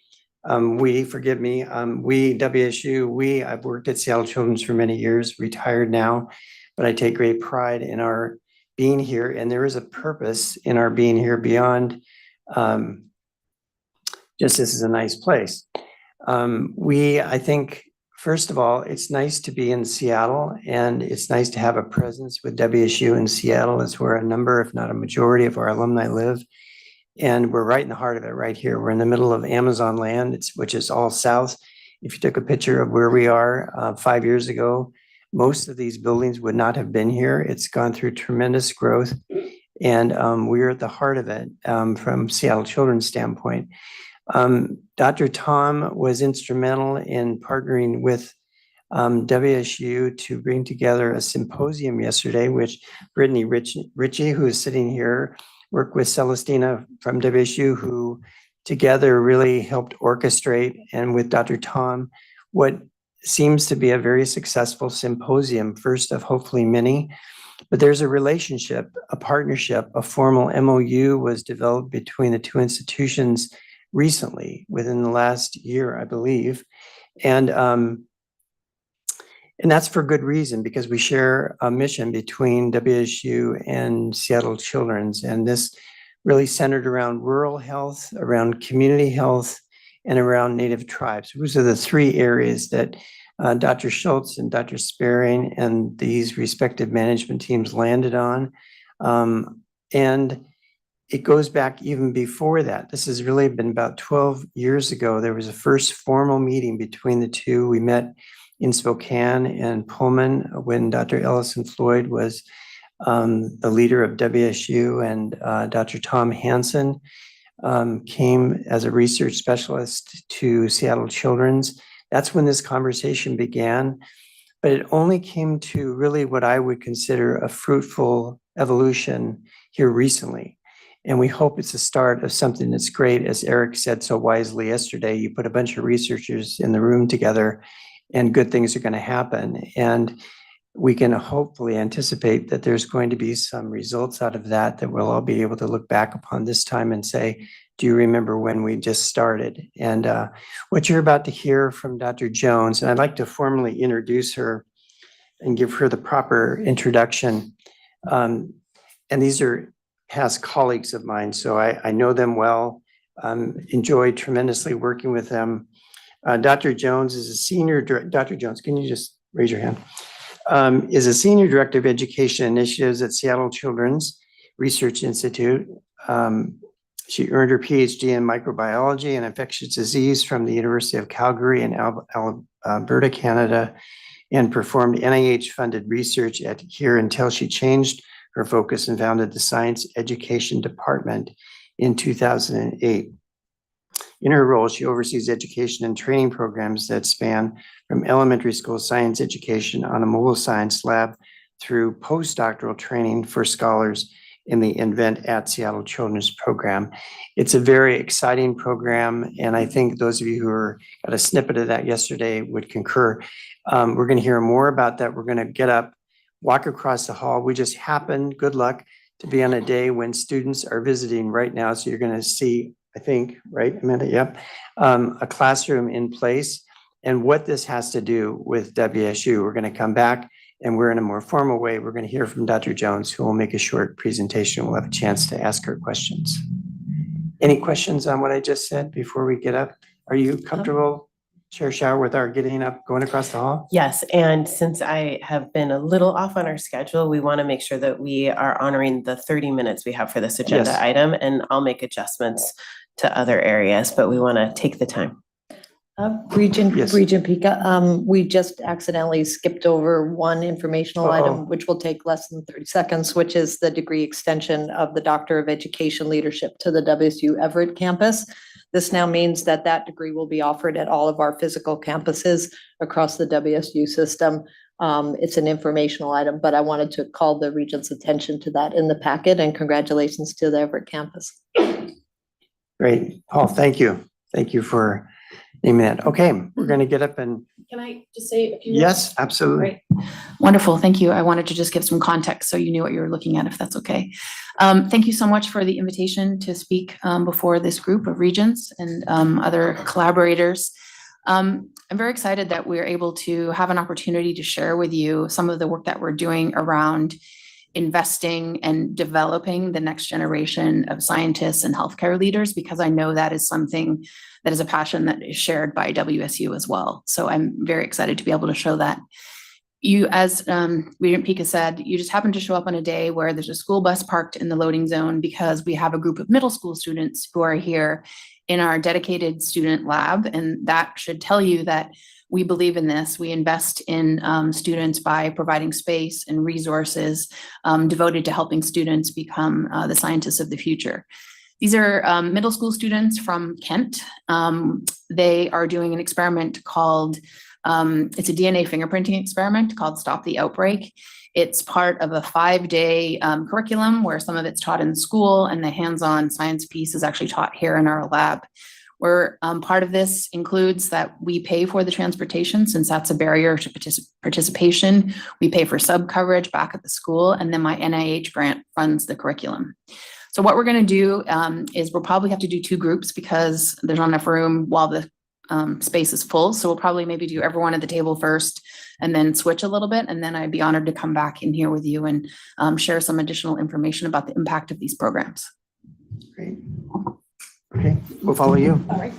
we, forgive me, we, WSU, I've worked at Seattle Children's for many years, retired now, but I take great pride in our being here. And there is a purpose in our being here beyond just this is a nice place. I think, first of all, it's nice to be in Seattle, and it's nice to have a presence with WSU in Seattle. It's where a number, if not a majority, of our alumni live. And we're right in the heart of it right here. We're in the middle of Amazon land, which is all south. If you took a picture of where we are 5 years ago, most of these buildings would not have been here. It's gone through tremendous growth. And we're at the heart of it from Seattle Children's standpoint. Dr. Tom was instrumental in partnering with WSU to bring together a symposium yesterday, which Brittany Ritchie, who is sitting here, worked with Celestina from WSU, who together really helped orchestrate, and with Dr. Tom, what seems to be a very successful symposium, first of hopefully many. But there's a relationship, a partnership, a formal MOU was developed between the two institutions recently, within the last year, I believe. And that's for good reason, because we share a mission between WSU and Seattle Children's. And this really centered around rural health, around community health, and around Native tribes. Those are the 3 areas that Dr. Schultz and Dr. Sparing and these respective management teams landed on. And it goes back even before that. This has really been about 12 years ago. There was a first formal meeting between the two. We met in Spokane and Pullman when Dr. Ellison Floyd was the leader of WSU, and Dr. Tom Hansen came as a research specialist to Seattle Children's. That's when this conversation began, but it only came to really what I would consider a fruitful evolution here recently. And we hope it's the start of something that's great. As Eric said so wisely yesterday, you put a bunch of researchers in the room together and good things are going to happen. And we can hopefully anticipate that there's going to be some results out of that we'll all be able to look back upon this time and say, do you remember when we just started? And what you're about to hear from Dr. Jones, and I'd like to formally introduce her and give her the proper introduction. And these are past colleagues of mine, so I know them well, enjoyed tremendously working with them. Dr. Jones is a senior, Dr. Jones, can you just raise your hand? Is a senior director of education initiatives at Seattle Children's Research Institute. She earned her PhD in microbiology and infectious disease from the University of Calgary in Alberta, Canada, and performed NIH-funded research here until she changed her focus and founded the Science Education Department in 2008. In her role, she oversees education and training programs that span from elementary school science education on a mobile science lab through postdoctoral training for scholars in the Invent at Seattle Children's program. It's a very exciting program, and I think those of you who got a snippet of that yesterday would concur. We're going to hear more about that. We're going to get up, walk across the hall. We just happen, good luck, to be on a day when students are visiting right now. So you're going to see, I think, right, Amanda? Yep. A classroom in place. And what this has to do with WSU, we're going to come back and we're in a more formal way. We're going to hear from Dr. Jones, who will make a short presentation. We'll have a chance to ask her questions. Any questions on what I just said before we get up? Are you comfortable, Chair Schauer, with our getting up, going across the hall? Yes, and since I have been a little off on our schedule, we want to make sure that we are honoring the 30 minutes we have for this agenda Yes. item, and I'll make adjustments to other areas, but we want to take the time. Regent Yes. Pika, we just accidentally skipped over one informational item, which will take less than 30 seconds, which is the degree extension of the Doctor of Education Leadership to the WSU Everett campus. This now means that that degree will be offered at all of our physical campuses across the WSU system. It's an informational item, but I wanted to call the Regents' attention to that in the packet, and congratulations to the Everett campus. Great. Paul, thank you. Thank you for naming that. Okay, we're going to get up and. Can I just say a few words? Yes, absolutely. Great. Wonderful. Thank you. I wanted to just give some context so you knew what you were looking at, if that's okay. Thank you so much for the invitation to speak before this group of regents and other collaborators. I'm very excited that we're able to have an opportunity to share with you some of the work that we're doing around investing and developing the next generation of scientists and healthcare leaders, because I know that is something that is a passion that is shared by WSU as well. So I'm very excited to be able to show that. You, as Regent Pika said, you just happen to show up on a day where there's a school bus parked in the loading zone because we have a group of middle school students who are here in our dedicated student lab. And that should tell you that we believe in this. We invest in students by providing space and resources devoted to helping students become the scientists of the future. These are middle school students from Kent. They are doing an experiment called, it's a DNA fingerprinting experiment called Stop the Outbreak. It's part of a 5-day curriculum where some of it's taught in school and the hands-on science piece is actually taught here in our lab. Where part of this includes that we pay for the transportation, since that's a barrier to participation. We pay for sub coverage back at the school, and then my NIH grant funds the curriculum. So what we're going to do is we'll probably have to do 2 groups because there's not enough room while the space is full. So we'll probably maybe do everyone at the table first and then switch a little bit. And then I'd be honored to come back in here with you and share some additional information about the impact of these programs. Great. Okay, we'll follow you. All right.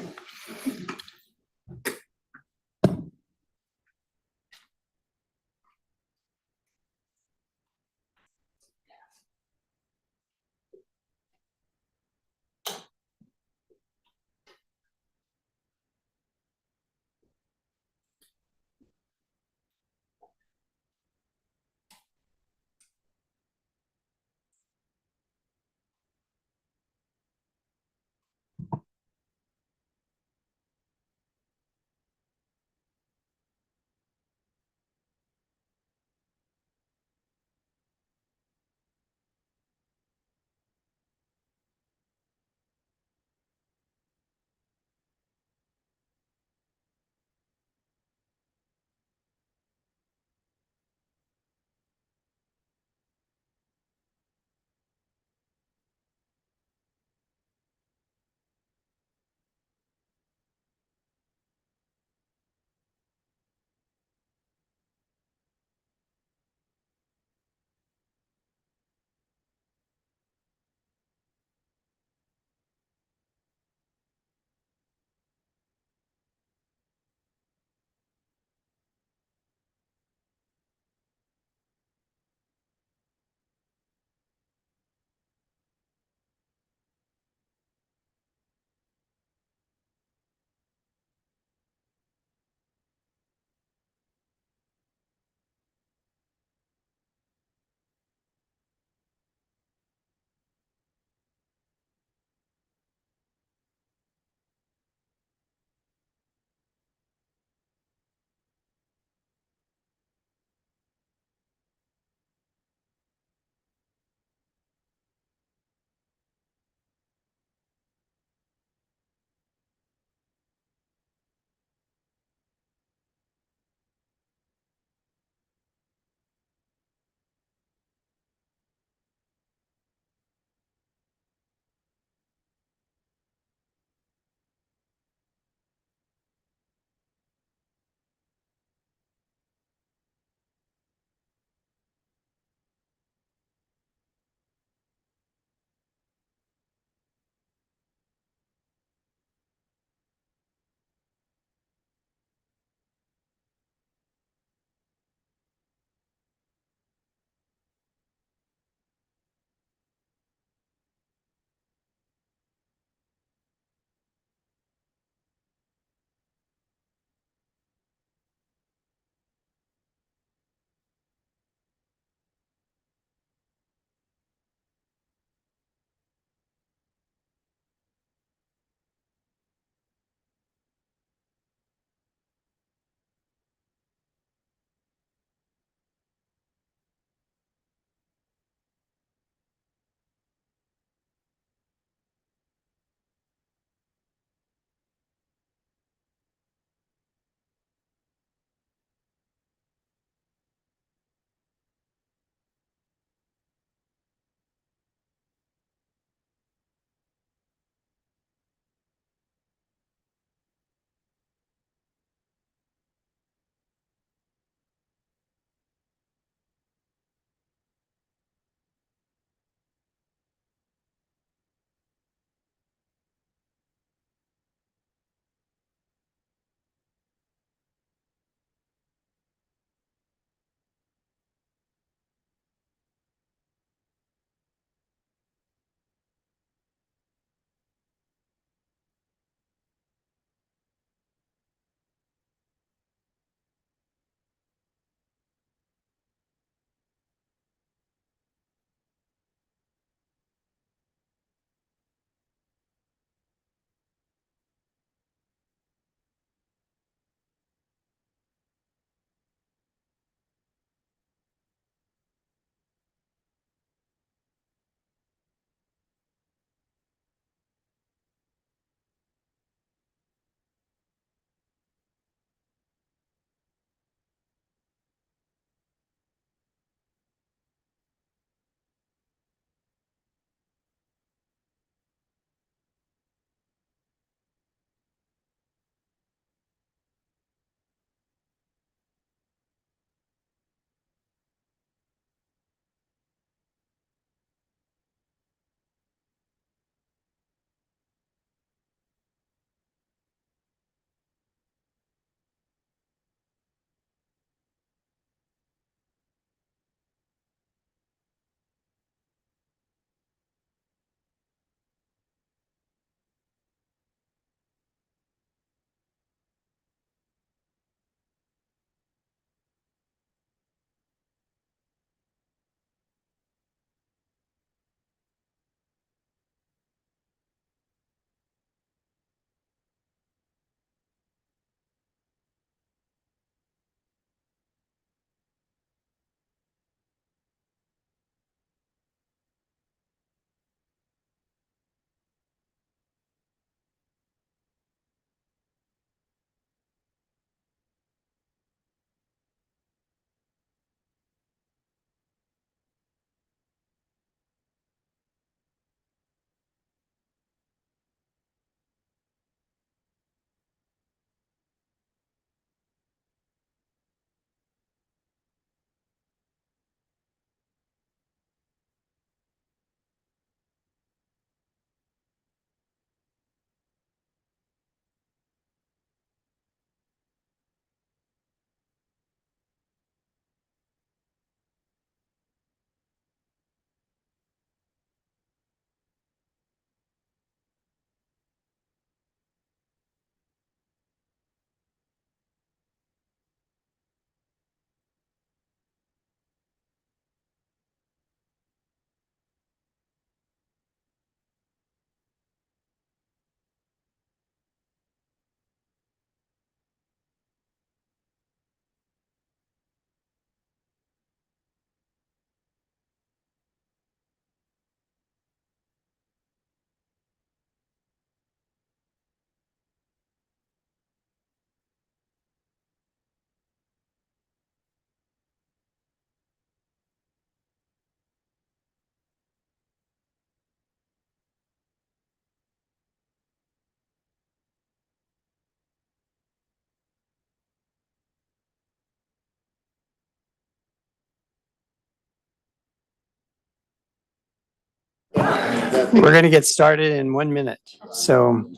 We're going to get started in 1 minute. So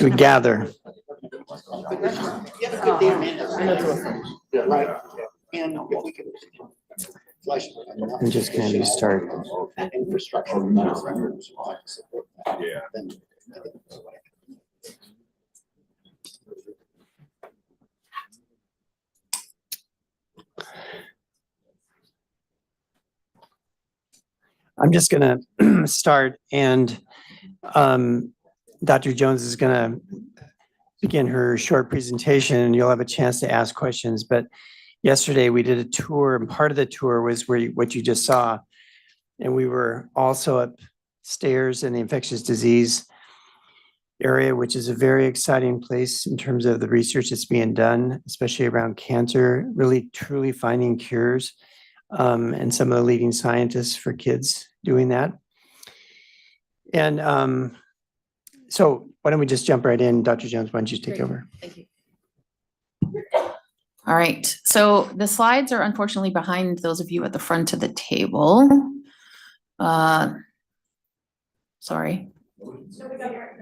we gather. I'm just going to start. I'm just going to start, and Dr. Jones is going to begin her short presentation, and you'll have a chance to ask questions. But yesterday we did a tour, and part of the tour was what you just saw. And we were also upstairs in the infectious disease area, which is a very exciting place in terms of the research that's being done, especially around cancer, really truly finding cures. And some of the leading scientists for kids doing that. And so why don't we just jump right in? Dr. Jones, why don't you take over? Thank you. All right, so the slides are unfortunately behind those of you at the front of the table. Sorry.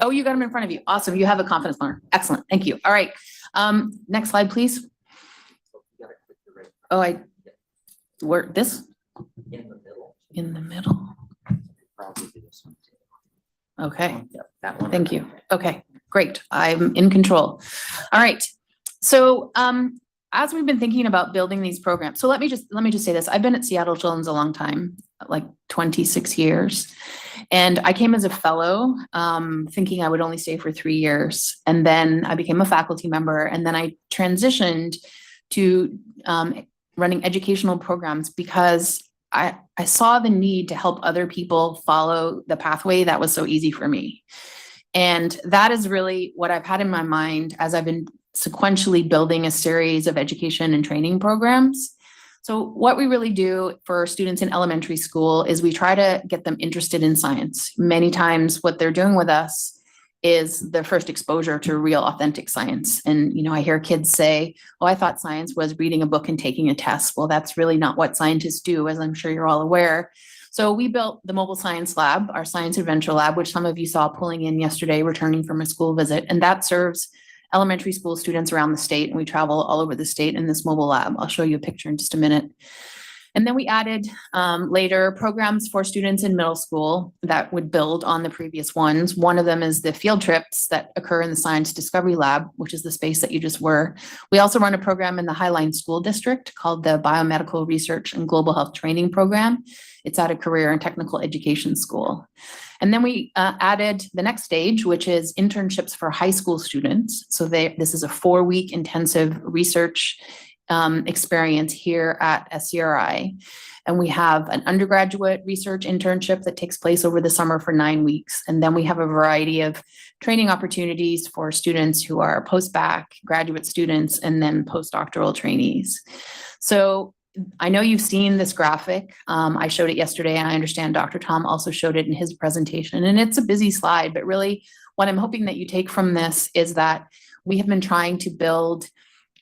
Oh, you got them in front of you. Awesome, you have a confidence learner. Excellent, thank you. All right, next slide, please. Oh, where, this? In the middle. In the middle. Okay, thank you. Okay, great. I'm in control. All right. So as we've been thinking about building these programs, so let me just say this. I've been at Seattle Children's a long time, like 26 years. And I came as a fellow, thinking I would only stay for 3 years. And then I became a faculty member. And then I transitioned to running educational programs because I saw the need to help other people follow the pathway that was so easy for me. And that is really what I've had in my mind as I've been sequentially building a series of education and training programs. So what we really do for students in elementary school is we try to get them interested in science. Many times what they're doing with us is their first exposure to real authentic science. And, you know, I hear kids say, oh, I thought science was reading a book and taking a test. Well, that's really not what scientists do, as I'm sure you're all aware. So we built the Mobile Science Lab, our Science Adventure Lab, which some of you saw pulling in yesterday, returning from a school visit. And that serves elementary school students around the state. And we travel all over the state in this mobile lab. I'll show you a picture in just a minute. And then we added later programs for students in middle school that would build on the previous ones. One of them is the field trips that occur in the Science Discovery Lab, which is the space that you just were. We also run a program in the Highline School District called the Biomedical Research and Global Health Training Program. It's at a career and technical education school. And then we added the next stage, which is internships for high school students. So this is a 4-week intensive research experience here at SCRI. And we have an undergraduate research internship that takes place over the summer for 9 weeks. And then we have a variety of training opportunities for students who are post-bac, graduate students, and then postdoctoral trainees. So I know you've seen this graphic. I showed it yesterday, and I understand Dr. Tom also showed it in his presentation. And it's a busy slide, but really what I'm hoping that you take from this is that we have been trying to build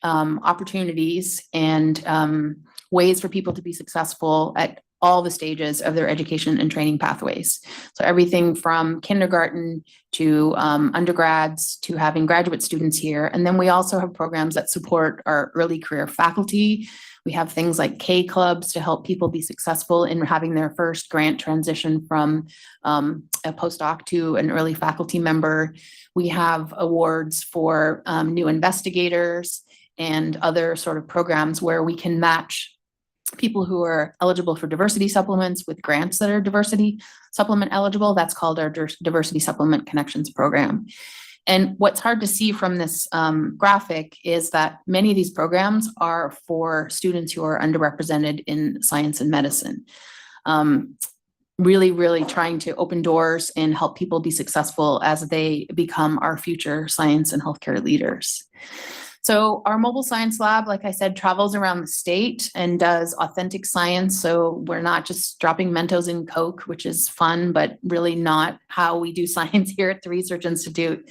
opportunities and ways for people to be successful at all the stages of their education and training pathways. So everything from kindergarten to undergrads to having graduate students here. And then we also have programs that support our early career faculty. We have things like K clubs to help people be successful in having their first grant transition from a postdoc to an early faculty member. We have awards for new investigators and other sort of programs where we can match people who are eligible for diversity supplements with grants that are diversity supplement eligible. That's called our Diversity Supplement Connections program. And what's hard to see from this graphic is that many of these programs are for students who are underrepresented in science and medicine. Really, really trying to open doors and help people be successful as they become our future science and healthcare leaders. So our mobile science lab, like I said, travels around the state and does authentic science. So we're not just dropping Mentos in Coke, which is fun, but really not how we do science here at the Research Institute.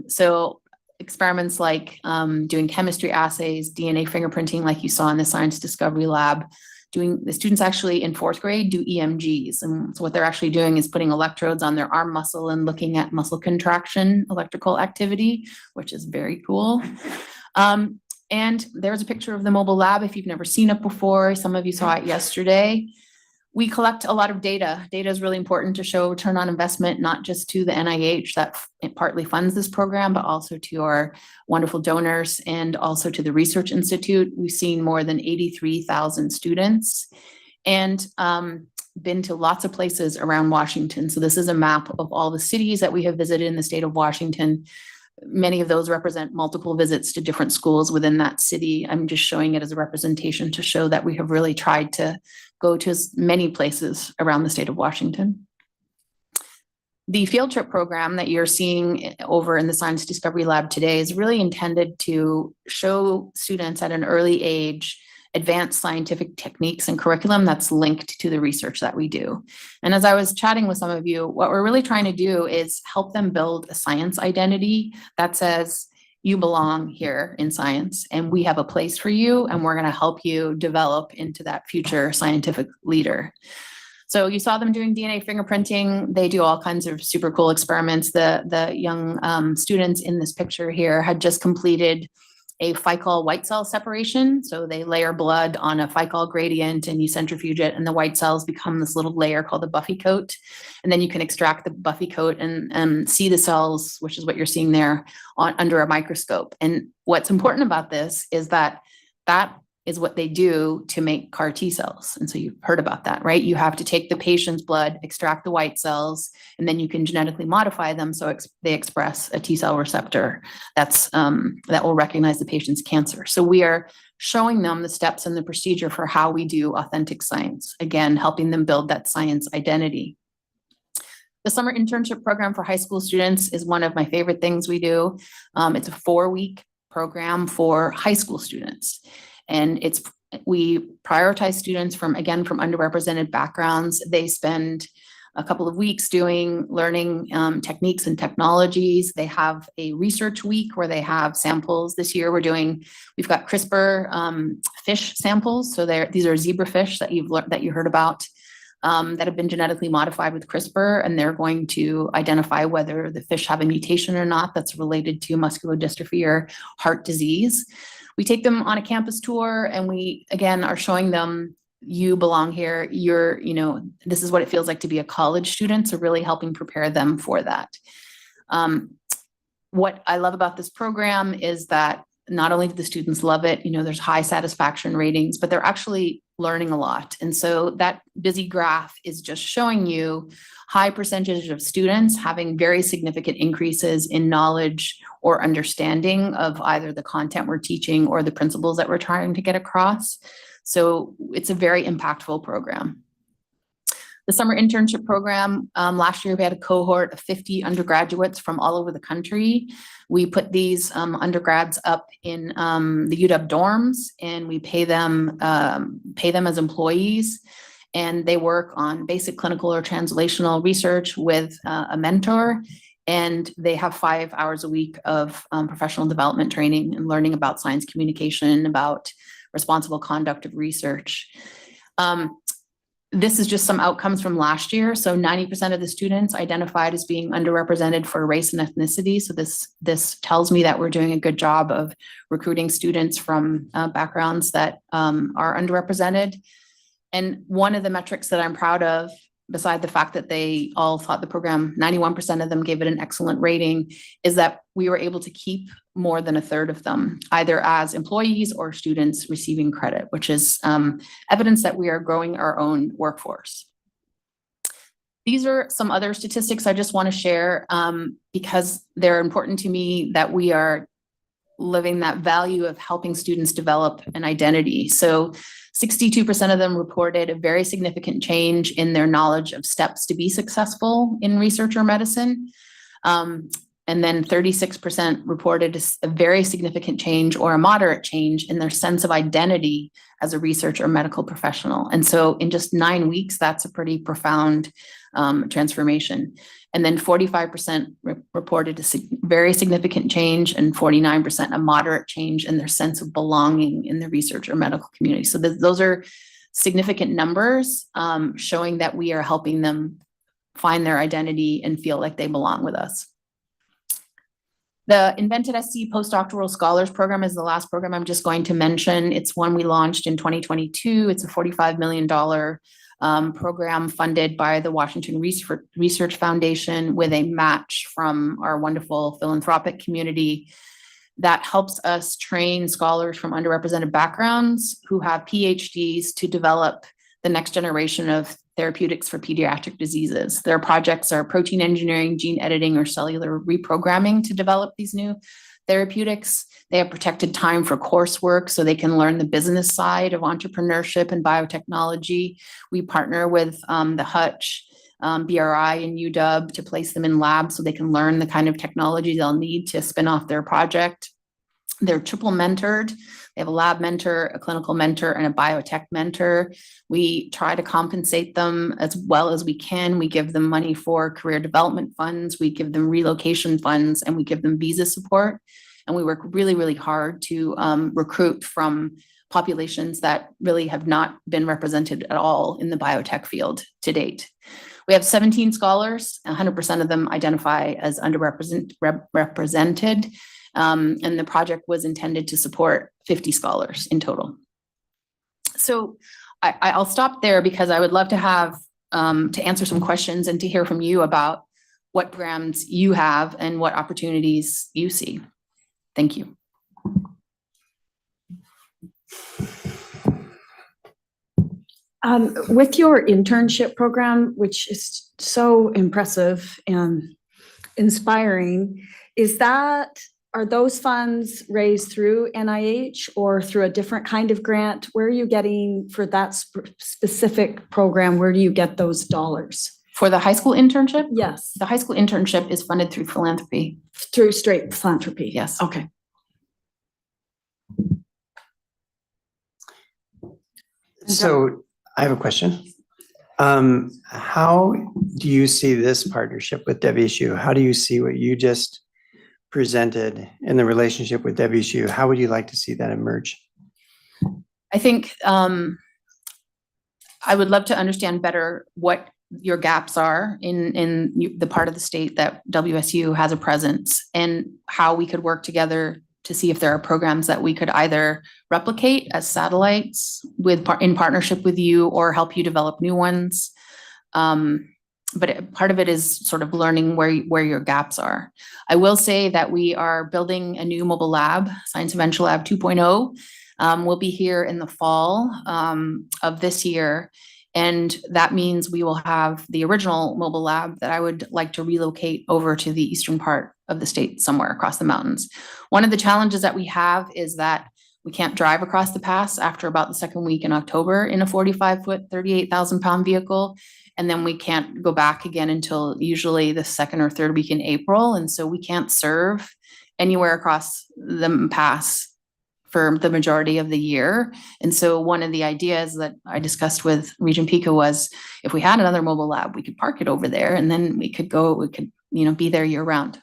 So experiments like doing chemistry assays, DNA fingerprinting, like you saw in the Science Discovery Lab, the students actually in 4th grade do EMGs. And so what they're actually doing is putting electrodes on their arm muscle and looking at muscle contraction, electrical activity, which is very cool. And there's a picture of the mobile lab if you've never seen it before. Some of you saw it yesterday. We collect a lot of data. Data is really important to show return on investment, not just to the NIH that partly funds this program, but also to our wonderful donors and also to the Research Institute. We've seen more than 83,000 students and been to lots of places around Washington. So this is a map of all the cities that we have visited in the state of Washington. Many of those represent multiple visits to different schools within that city. I'm just showing it as a representation to show that we have really tried to go to as many places around the state of Washington. The field trip program that you're seeing over in the Science Discovery Lab today is really intended to show students at an early age advanced scientific techniques and curriculum that's linked to the research that we do. And as I was chatting with some of you, what we're really trying to do is help them build a science identity that says, you belong here in science and we have a place for you and we're going to help you develop into that future scientific leader. So you saw them doing DNA fingerprinting. They do all kinds of super cool experiments. The young students in this picture here had just completed a ficol white cell separation. So they layer blood on a ficol gradient and you centrifuge it and the white cells become this little layer called the buffy coat. And then you can extract the buffy coat and see the cells, which is what you're seeing there under a microscope. And what's important about this is that that is what they do to make CAR T cells. And so you've heard about that, right? You have to take the patient's blood, extract the white cells, and then you can genetically modify them so they express a T cell receptor that will recognize the patient's cancer. So we are showing them the steps and the procedure for how we do authentic science, again, helping them build that science identity. The summer internship program for high school students is one of my favorite things we do. It's a 4-week program for high school students. And we prioritize students from underrepresented backgrounds. They spend a couple of weeks learning techniques and technologies. They have a research week where they have samples. This year we've got CRISPR fish samples. So these are zebrafish that you heard about that have been genetically modified with CRISPR, and they're going to identify whether the fish have a mutation or not that's related to muscular dystrophy or heart disease. We take them on a campus tour and we, again, are showing them you belong here. This is what it feels like to be a college student. So really helping prepare them for that. What I love about this program is that not only do the students love it, there's high satisfaction ratings, but they're actually learning a lot. And so that busy graph is just showing you high percentage of students having very significant increases in knowledge or understanding of either the content we're teaching or the principles that we're trying to get across. So it's a very impactful program. The summer internship program, last year we had a cohort of 50 undergraduates from all over the country. We put these undergrads up in the UW dorms and we pay them as employees, and they work on basic clinical or translational research with a mentor, and they have 5 hours a week of professional development training and learning about science communication, about responsible conduct of research. This is just some outcomes from last year. So 90% of the students identified as being underrepresented for race and ethnicity. So this tells me that we're doing a good job of recruiting students from backgrounds that are underrepresented. And one of the metrics that I'm proud of, beside the fact that they all thought the program, 91% of them gave it an excellent rating, is that we were able to keep more than a third of them, either as employees or students receiving credit, which is evidence that we are growing our own workforce. These are some other statistics I just want to share because they're important to me, that we are living that value of helping students develop an identity. So 62% of them reported a very significant change in their knowledge of steps to be successful in research or medicine. And then 36% reported a very significant change or a moderate change in their sense of identity as a research or medical professional. And so in just 9 weeks, that's a pretty profound transformation. And then 45% reported a very significant change, and 49% a moderate change in their sense of belonging in the research or medical community. So those are significant numbers, showing that we are helping them find their identity and feel like they belong with us. The Invented SC Postdoctoral Scholars Program is the last program I'm just going to mention. It's one we launched in 2022. It's a $45 million program funded by the Washington Research Foundation with a match from our wonderful philanthropic community that helps us train scholars from underrepresented backgrounds who have PhDs to develop the next generation of therapeutics for pediatric diseases. Their projects are protein engineering, gene editing, or cellular reprogramming to develop these new therapeutics. They have protected time for coursework so they can learn the business side of entrepreneurship and biotechnology. We partner with the Hutch, BRI, and UW to place them in labs so they can learn the kind of technology they'll need to spin off their project. They're triple mentored. They have a lab mentor, a clinical mentor, and a biotech mentor. We try to compensate them as well as we can. We give them money for career development funds. We give them relocation funds, and we give them visa support. And we work really, really hard to recruit from populations that really have not been represented at all in the biotech field to date. We have 17 scholars, 100% of them identify as underrepresented. And the project was intended to support 50 scholars in total. So I'll stop there because I would love to have to answer some questions and to hear from you about what programs you have and what opportunities you see. Thank you. With your internship program, which is so impressive and inspiring, are those funds raised through NIH or through a different kind of grant? Where are you getting for that specific program? Where do you get those dollars? For the high school internship? Yes. The high school internship is funded through philanthropy. Through straight philanthropy? Yes. Okay. So I have a question. How do you see this partnership with WSU? How do you see what you just presented in the relationship with WSU? How would you like to see that emerge? I think I would love to understand better what your gaps are in the part of the state that WSU has a presence and how we could work together to see if there are programs that we could either replicate as satellites in partnership with you or help you develop new ones. But part of it is sort of learning where your gaps are. I will say that we are building a new mobile lab, Science Adventure Lab 2.0. We'll be here in the fall of this year. And that means we will have the original mobile lab that I would like to relocate over to the eastern part of the state somewhere across the mountains. One of the challenges that we have is that we can't drive across the pass after about the second week in October in a 45-foot, 38,000-pound vehicle. And then we can't go back again until usually the second or third week in April. And so we can't serve anywhere across the pass for the majority of the year. And so one of the ideas that I discussed with Regent Pico was if we had another mobile lab, we could park it over there and then we could be there year round.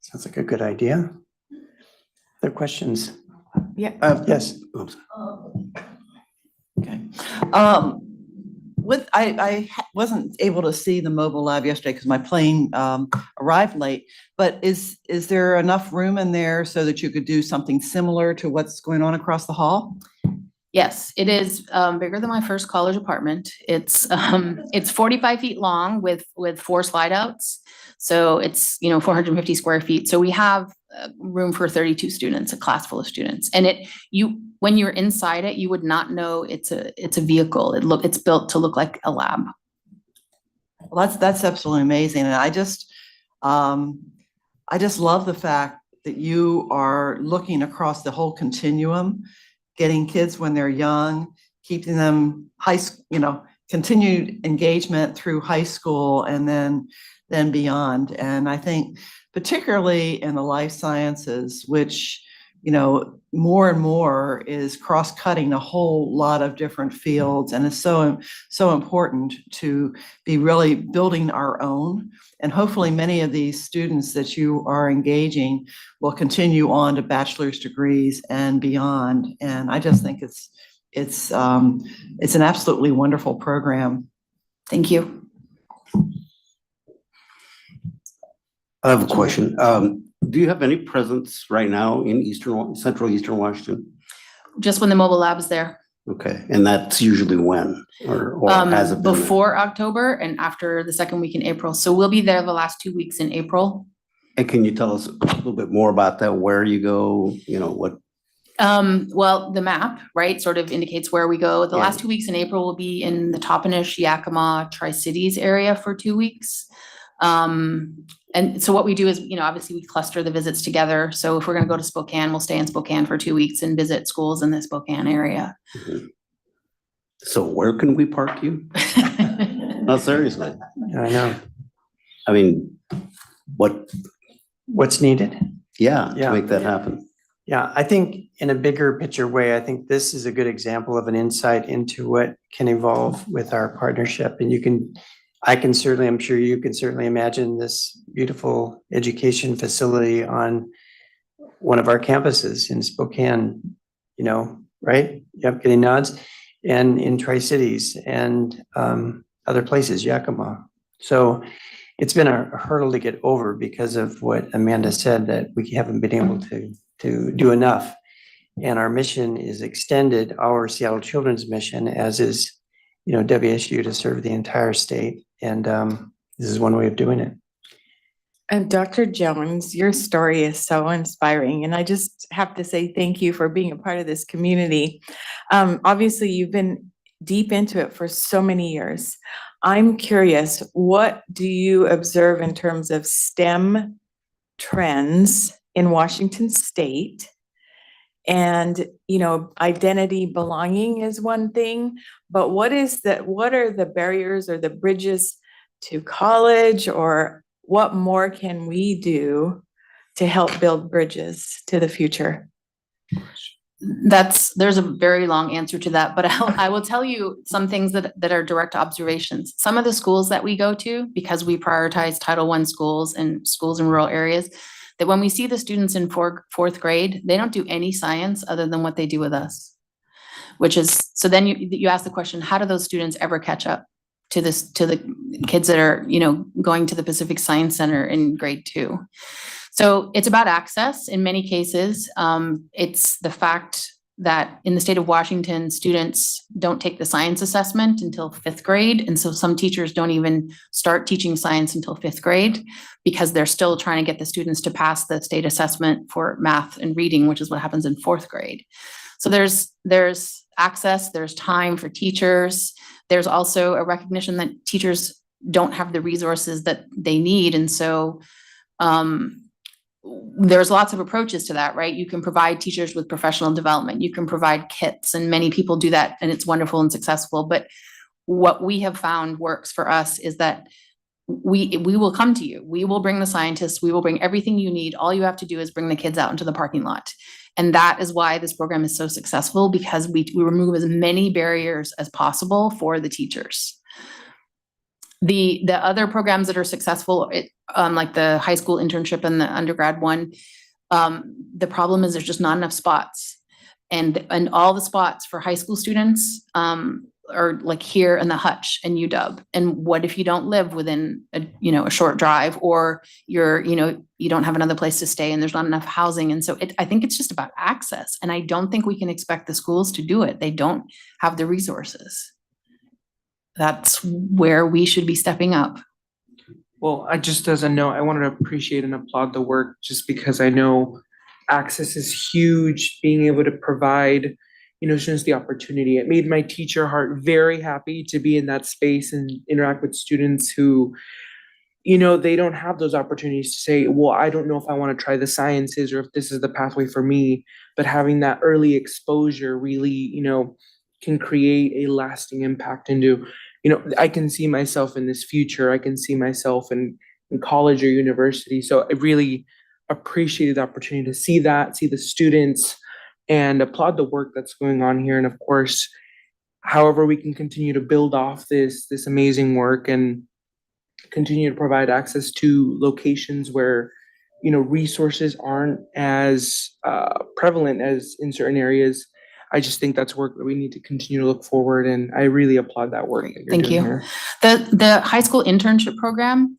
Sounds like a good idea. Other questions? Yeah. Yes. Oops. Okay. I wasn't able to see the mobile lab yesterday because my plane arrived late, but is there enough room in there so that you could do something similar to what's going on across the hall? Yes, it is bigger than my first college apartment. It's 45 feet long with 4 slide outs. So it's 450 square feet. So we have room for 32 students, a class full of students. And when you're inside it, you would not know it's a vehicle. It's built to look like a lab. Well, that's absolutely amazing. And I just love the fact that you are looking across the whole continuum, getting kids when they're young, keeping them continued engagement through high school and then beyond. And I think particularly in the life sciences, which, more and more is cross-cutting a whole lot of different fields. And it's so important to be really building our own. And hopefully many of these students that you are engaging will continue on to bachelor's degrees and beyond. And I just think It's an absolutely wonderful program. Thank you. I have a question. Do you have any presence right now in central eastern Washington? Just when the mobile lab's there. Okay, and that's usually when, or has it been there? Before October and after the second week in April. So we'll be there the last 2 weeks in April. And can you tell us a little bit more about that? Where you go, what? Well, the map, right, sort of indicates where we go. The Yeah. last 2 weeks in April will be in the Toppenish, Yakima, Tri-Cities area for 2 weeks. And so what we do is, obviously we cluster the visits together. So if we're gonna go to Spokane, we'll stay in Spokane for 2 weeks and visit schools in the Spokane area. Mhm. So where can we park you? No, seriously. I know. I mean, What's needed? yeah, Yeah. to make that happen. Yeah, I think in a bigger picture way, I think this is a good example of an insight into what can evolve with our partnership. And I'm sure you can certainly imagine this beautiful education facility on one of our campuses in Spokane, right? Yep, getting nods. And in Tri-Cities and other places, Yakima. So it's been a hurdle to get over because of what Amanda said, that we haven't been able to do enough. And our mission is extended, our Seattle Children's mission, as is, WSU, to serve the entire state. And this is one way of doing it. And Dr. Jones, your story is so inspiring. And I just have to say thank you for being a part of this community. Obviously, you've been deep into it for so many years. I'm curious, what do you observe in terms of STEM trends in Washington State? And, identity belonging is one thing, but what are the barriers or the bridges to college, or what more can we do to help build bridges to the future? There's a very long answer to that, but I will tell you some things that are direct observations. Some of the schools that we go to, because we prioritize Title I schools and schools in rural areas, that when we see the students in fourth grade, they don't do any science other than what they do with us. So then you ask the question, how do those students ever catch up to the kids that are, going to the Pacific Science Center in grade 2? So it's about access in many cases. It's the fact that in the state of Washington, students don't take the science assessment until 5th grade. And so some teachers don't even start teaching science until 5th grade because they're still trying to get the students to pass the state assessment for math and reading, which is what happens in 4th grade. So there's access, there's time for teachers. There's also a recognition that teachers don't have the resources that they need. And so there's lots of approaches to that, right? You can provide teachers with professional development. You can provide kits, and many people do that, and it's wonderful and successful. But what we have found works for us is that we will come to you. We will bring the scientists. We will bring everything you need. All you have to do is bring the kids out into the parking lot. And that is why this program is so successful, because we remove as many barriers as possible for the teachers. The other programs that are successful, like the high school internship and the undergrad one, the problem is there's just not enough spots. And all the spots for high school students are like here in the Hutch and UW. And what if you don't live within a short drive, or you don't have another place to stay and there's not enough housing? And so I think it's just about access. And I don't think we can expect the schools to do it. They don't have the resources. That's where we should be stepping up. Well, just as a note, I wanted to appreciate and applaud the work, just because I know access is huge. Being able to provide, students the opportunity. It made my teacher heart very happy to be in that space and interact with students who, they don't have those opportunities to say, well, I don't know if I want to try the sciences or if this is the pathway for me. But having that early exposure really, can create a lasting impact into, I can see myself in this future. I can see myself in college or university. So I really appreciated the opportunity to see the students, and applaud the work that's going on here. And of course, however we can continue to build off this amazing work and continue to provide access to locations where, resources aren't as prevalent as in certain areas. I just think that's work that we need to continue to look forward, and I really applaud that work that you're Thank doing you. here. The high school internship program,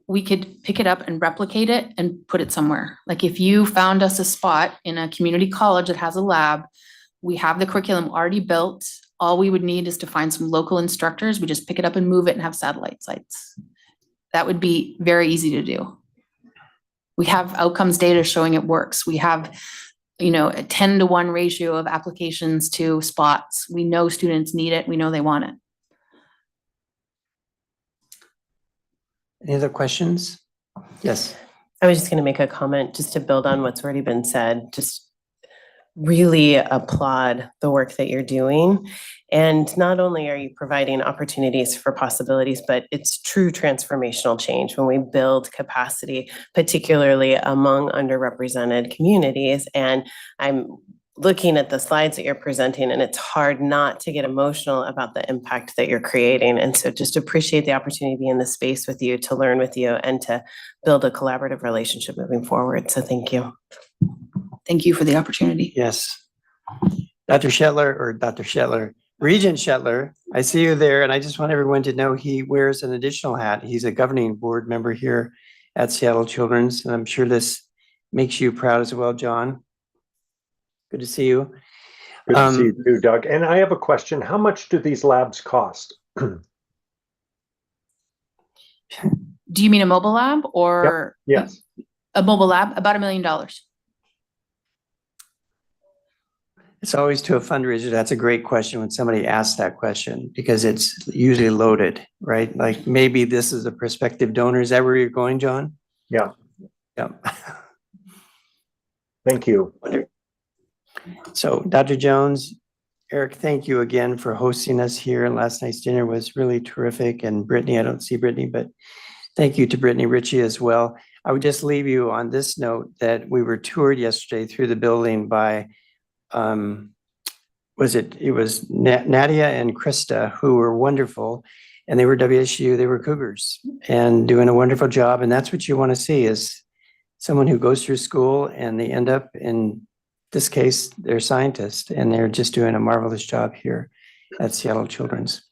we could pick it up and replicate it and put it somewhere. Like if you found us a spot in a community college that has a lab, we have the curriculum already built. All we would need is to find some local instructors. We just pick it up and move it and have satellite sites. That would be very easy to do. We have outcomes data showing it works. We have, a 10-to-1 ratio of applications to spots. We know students need it. We know they want it. Any other questions? Yes. I was just going to make a comment just to build on what's already been said. Just really applaud the work that you're doing. And not only are you providing opportunities for possibilities, but it's true transformational change when we build capacity, particularly among underrepresented communities. And I'm looking at the slides that you're presenting, and it's hard not to get emotional about the impact that you're creating. And so just appreciate the opportunity to be in this space with you, to learn with you, and to build a collaborative relationship moving forward. So thank you. Thank you for the opportunity. Yes. Dr. Shetler, Regent Shetler, I see you there, and I just want everyone to know he wears an additional hat. He's a governing board member here at Seattle Children's, and I'm sure this makes you proud as well, John. Good to see you. Good to see you too, Doug. And I have a question. How much do these labs cost? Do you mean a mobile lab or? Yep. Yes. A mobile lab, about $1 million. It's always to a fundraiser. That's a great question when somebody asks that question, because it's usually loaded, right? Like maybe this is a prospective donor. Is that where you're going, John? Yeah. Yeah. Thank you. So Dr. Jones, Eric, thank you again for hosting us here. Last night's dinner was really terrific. And Brittany, I don't see Brittany, but thank you to Brittany Ritchie as well. I would just leave you on this note that we were toured yesterday through the building by it was Nadia and Krista, who were wonderful, and they were WSU, they were Cougars and doing a wonderful job. And that's what you want to see, is someone who goes through school and they end up, in this case, they're scientists, and they're just doing a marvelous job here at Seattle Children's.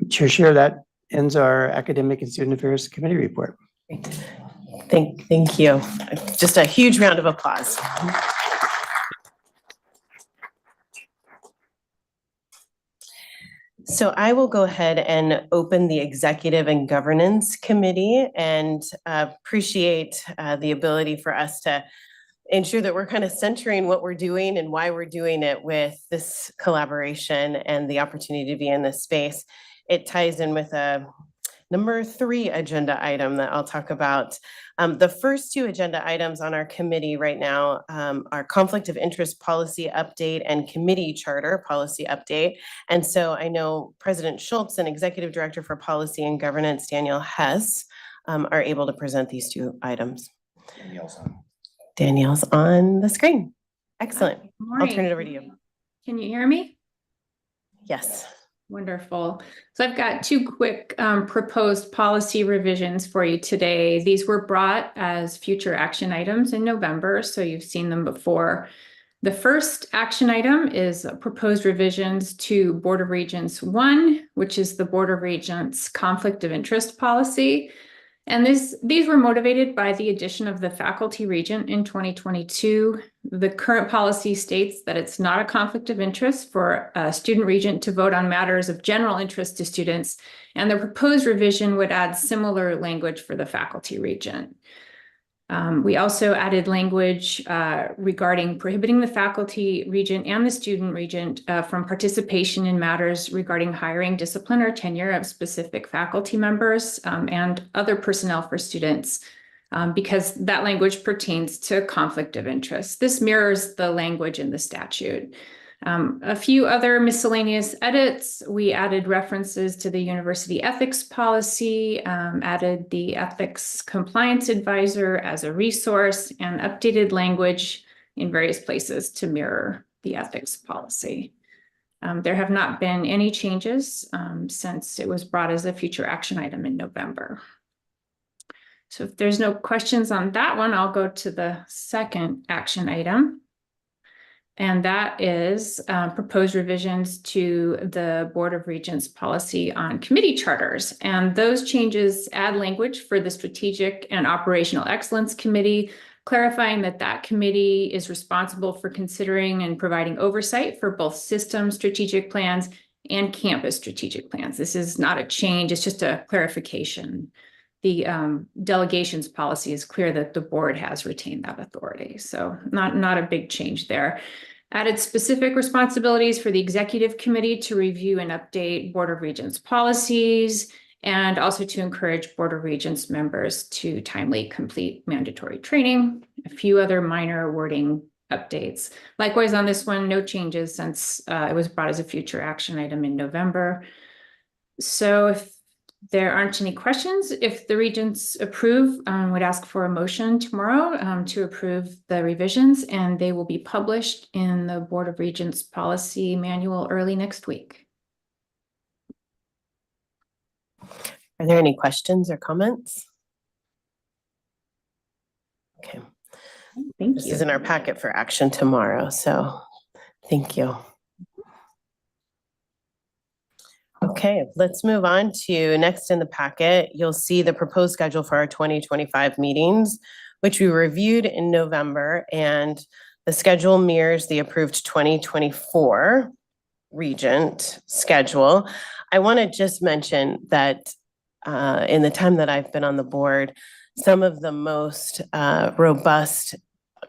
Chair, that ends our Academic and Student Affairs Committee report. Great. Thank you. Just a huge round of applause. So I will go ahead and open the Executive and Governance Committee, and appreciate the ability for us to ensure that we're kind of centering what we're doing and why we're doing it with this collaboration and the opportunity to be in this space. It ties in with a number 3 agenda item that I'll talk about. The first 2 agenda items on our committee right now are conflict of interest policy update and committee charter policy update. And so I know President Schultz and Executive Director for Policy and Governance, Danielle Hess, are able to present these 2 items. Danielle's on the screen. Excellent. I'll turn it over to you. Can you hear me? Yes. Wonderful. So I've got 2 quick proposed policy revisions for you today. These were brought as future action items in November, so you've seen them before. The first action item is proposed revisions to Board of Regents 1, which is the Board of Regents conflict of interest policy. And these were motivated by the addition of the faculty regent in 2022. The current policy states that it's not a conflict of interest for a student regent to vote on matters of general interest to students, and the proposed revision would add similar language for the faculty regent. We also added language regarding prohibiting the faculty regent and the student regent from participation in matters regarding hiring, discipline, or tenure of specific faculty members and other personnel for students, because that language pertains to conflict of interest. This mirrors the language in the statute. A few other miscellaneous edits. We added references to the university ethics policy, added the ethics compliance advisor as a resource, and updated language in various places to mirror the ethics policy. There have not been any changes since it was brought as a future action item in November. So if there's no questions on that one, I'll go to the second action item. And that is proposed revisions to the Board of Regents policy on committee charters. And those changes add language for the Strategic and Operational Excellence Committee, clarifying that that committee is responsible for considering and providing oversight for both system strategic plans and campus strategic plans. This is not a change, it's just a clarification. The delegations policy is clear that the board has retained that authority. So not a big change there. Added specific responsibilities for the executive committee to review and update Board of Regents policies, and also to encourage Board of Regents members to timely complete mandatory training. A few other minor wording updates. Likewise, on this one, no changes since it was brought as a future action item in November. So if there aren't any questions, if the Regents approve, would ask for a motion tomorrow to approve the revisions, and they will be published in the Board of Regents policy manual early next week. Are there any questions or comments? Okay. Thank This you. is in our packet for action tomorrow, so thank you. Okay, let's move on to next in the packet. You'll see the proposed schedule for our 2025 meetings, which we reviewed in November, and the schedule mirrors the approved 2024 Regent schedule. I want to just mention that in the time that I've been on the board, some of the most robust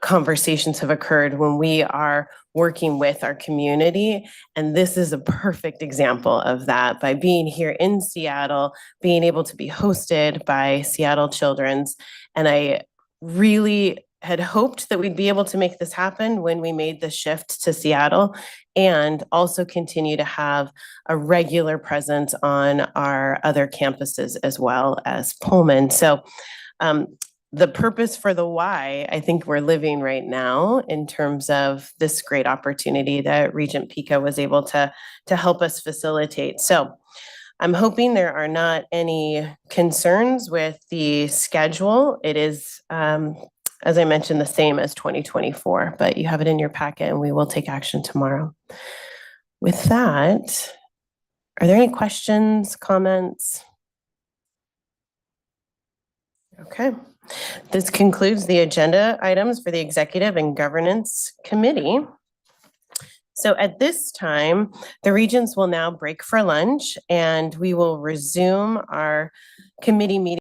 conversations have occurred when we are working with our community. And this is a perfect example of that, by being here in Seattle, being able to be hosted by Seattle Children's. And I really had hoped that we'd be able to make this happen when we made the shift to Seattle, and also continue to have a regular presence on our other campuses as well as Pullman. So the purpose for the why, I think we're living right now in terms of this great opportunity that Regent Pico was able to help us facilitate. So I'm hoping there are not any concerns with the schedule. It is, as I mentioned, the same as 2024, but you have it in your packet and we will take action tomorrow. With that, are there any questions, comments? Okay. This concludes the agenda items for the Executive and Governance Committee. So at this time, the Regents will now break for lunch, and we will resume our committee meeting